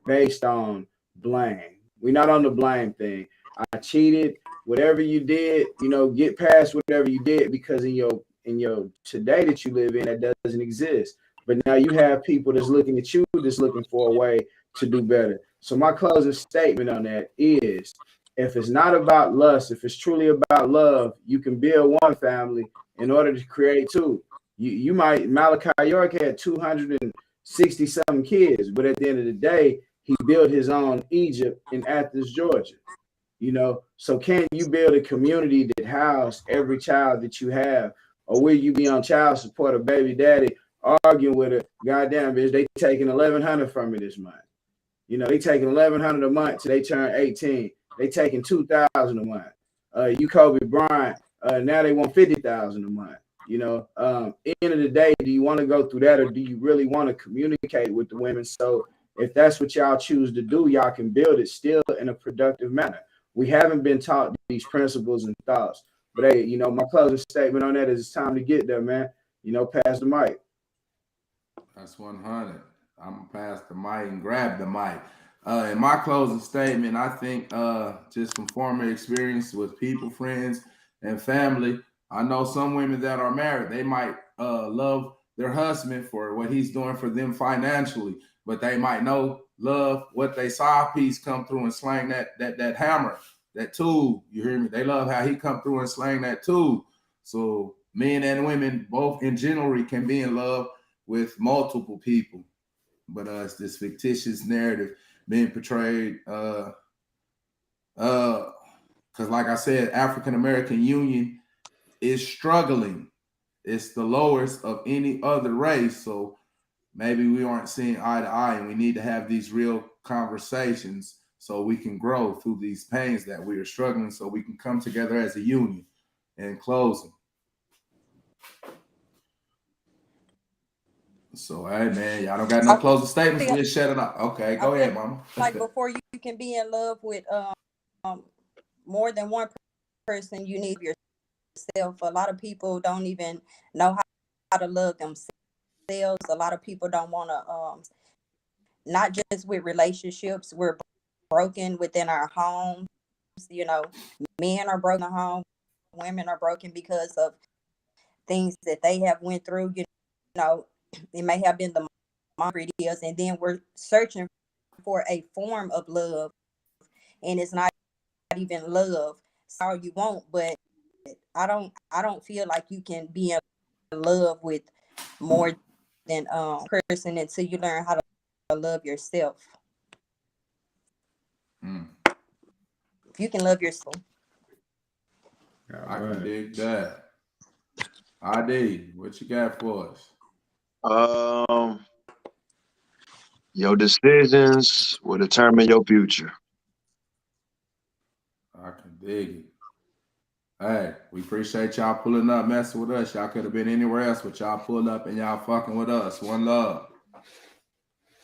based on blame. We're not on the blame thing. I cheated. Whatever you did, get past whatever you did, because in your today that you live in, that doesn't exist. But now you have people that's looking at you, that's looking for a way to do better. So my closing statement on that is, if it's not about lust, if it's truly about love, you can build one family in order to create two. You might, Malachi York had 260 something kids, but at the end of the day, he built his own Egypt in Athens, Georgia. So can you build a community that houses every child that you have? Or will you be on child support or baby daddy arguing with a goddamn bitch? They taking $1,100 from me this month. They taking $1,100 a month till they turn 18. They taking $2,000 a month. You Kobe Bryant, now they want $50,000 a month. End of the day, do you want to go through that, or do you really want to communicate with the women? So if that's what y'all choose to do, y'all can build it still in a productive manner. We haven't been taught these principles and thoughts. But hey, my closing statement on that is it's time to get there, man. Pass the mic. That's 100. I'm gonna pass the mic and grab the mic. In my closing statement, I think just from former experience with people, friends, and family, I know some women that are married, they might love their husband for what he's doing for them financially, but they might love what they side piece come through and slang that hammer, that tool. You hear me? They love how he come through and slang that tool. So men and women both in general can be in love with multiple people. But it's this fictitious narrative being portrayed. Because like I said, African American Union is struggling. It's the lowest of any other race. So maybe we aren't seeing eye to eye, and we need to have these real conversations so we can grow through these pains that we are struggling, so we can come together as a union. In closing. So, hey, man, y'all don't got no closing statements. We'll shut it up. Okay, go ahead, mama. Like before you can be in love with more than one person, you need yourself. A lot of people don't even know how to love themselves. A lot of people don't want to, not just with relationships, we're broken within our homes. You know, men are broken at home, women are broken because of things that they have went through. You know, it may have been the mom ideas, and then we're searching for a form of love, and it's not even love. Sorry, you won't, but I don't feel like you can be in love with more than person until you learn how to love yourself. If you can love yourself. I can dig that. ID, what you got for us? Your decisions will determine your future. I can dig it. Hey, we appreciate y'all pulling up, messing with us. Y'all could have been anywhere else, but y'all pulled up and y'all fucking with us. One love.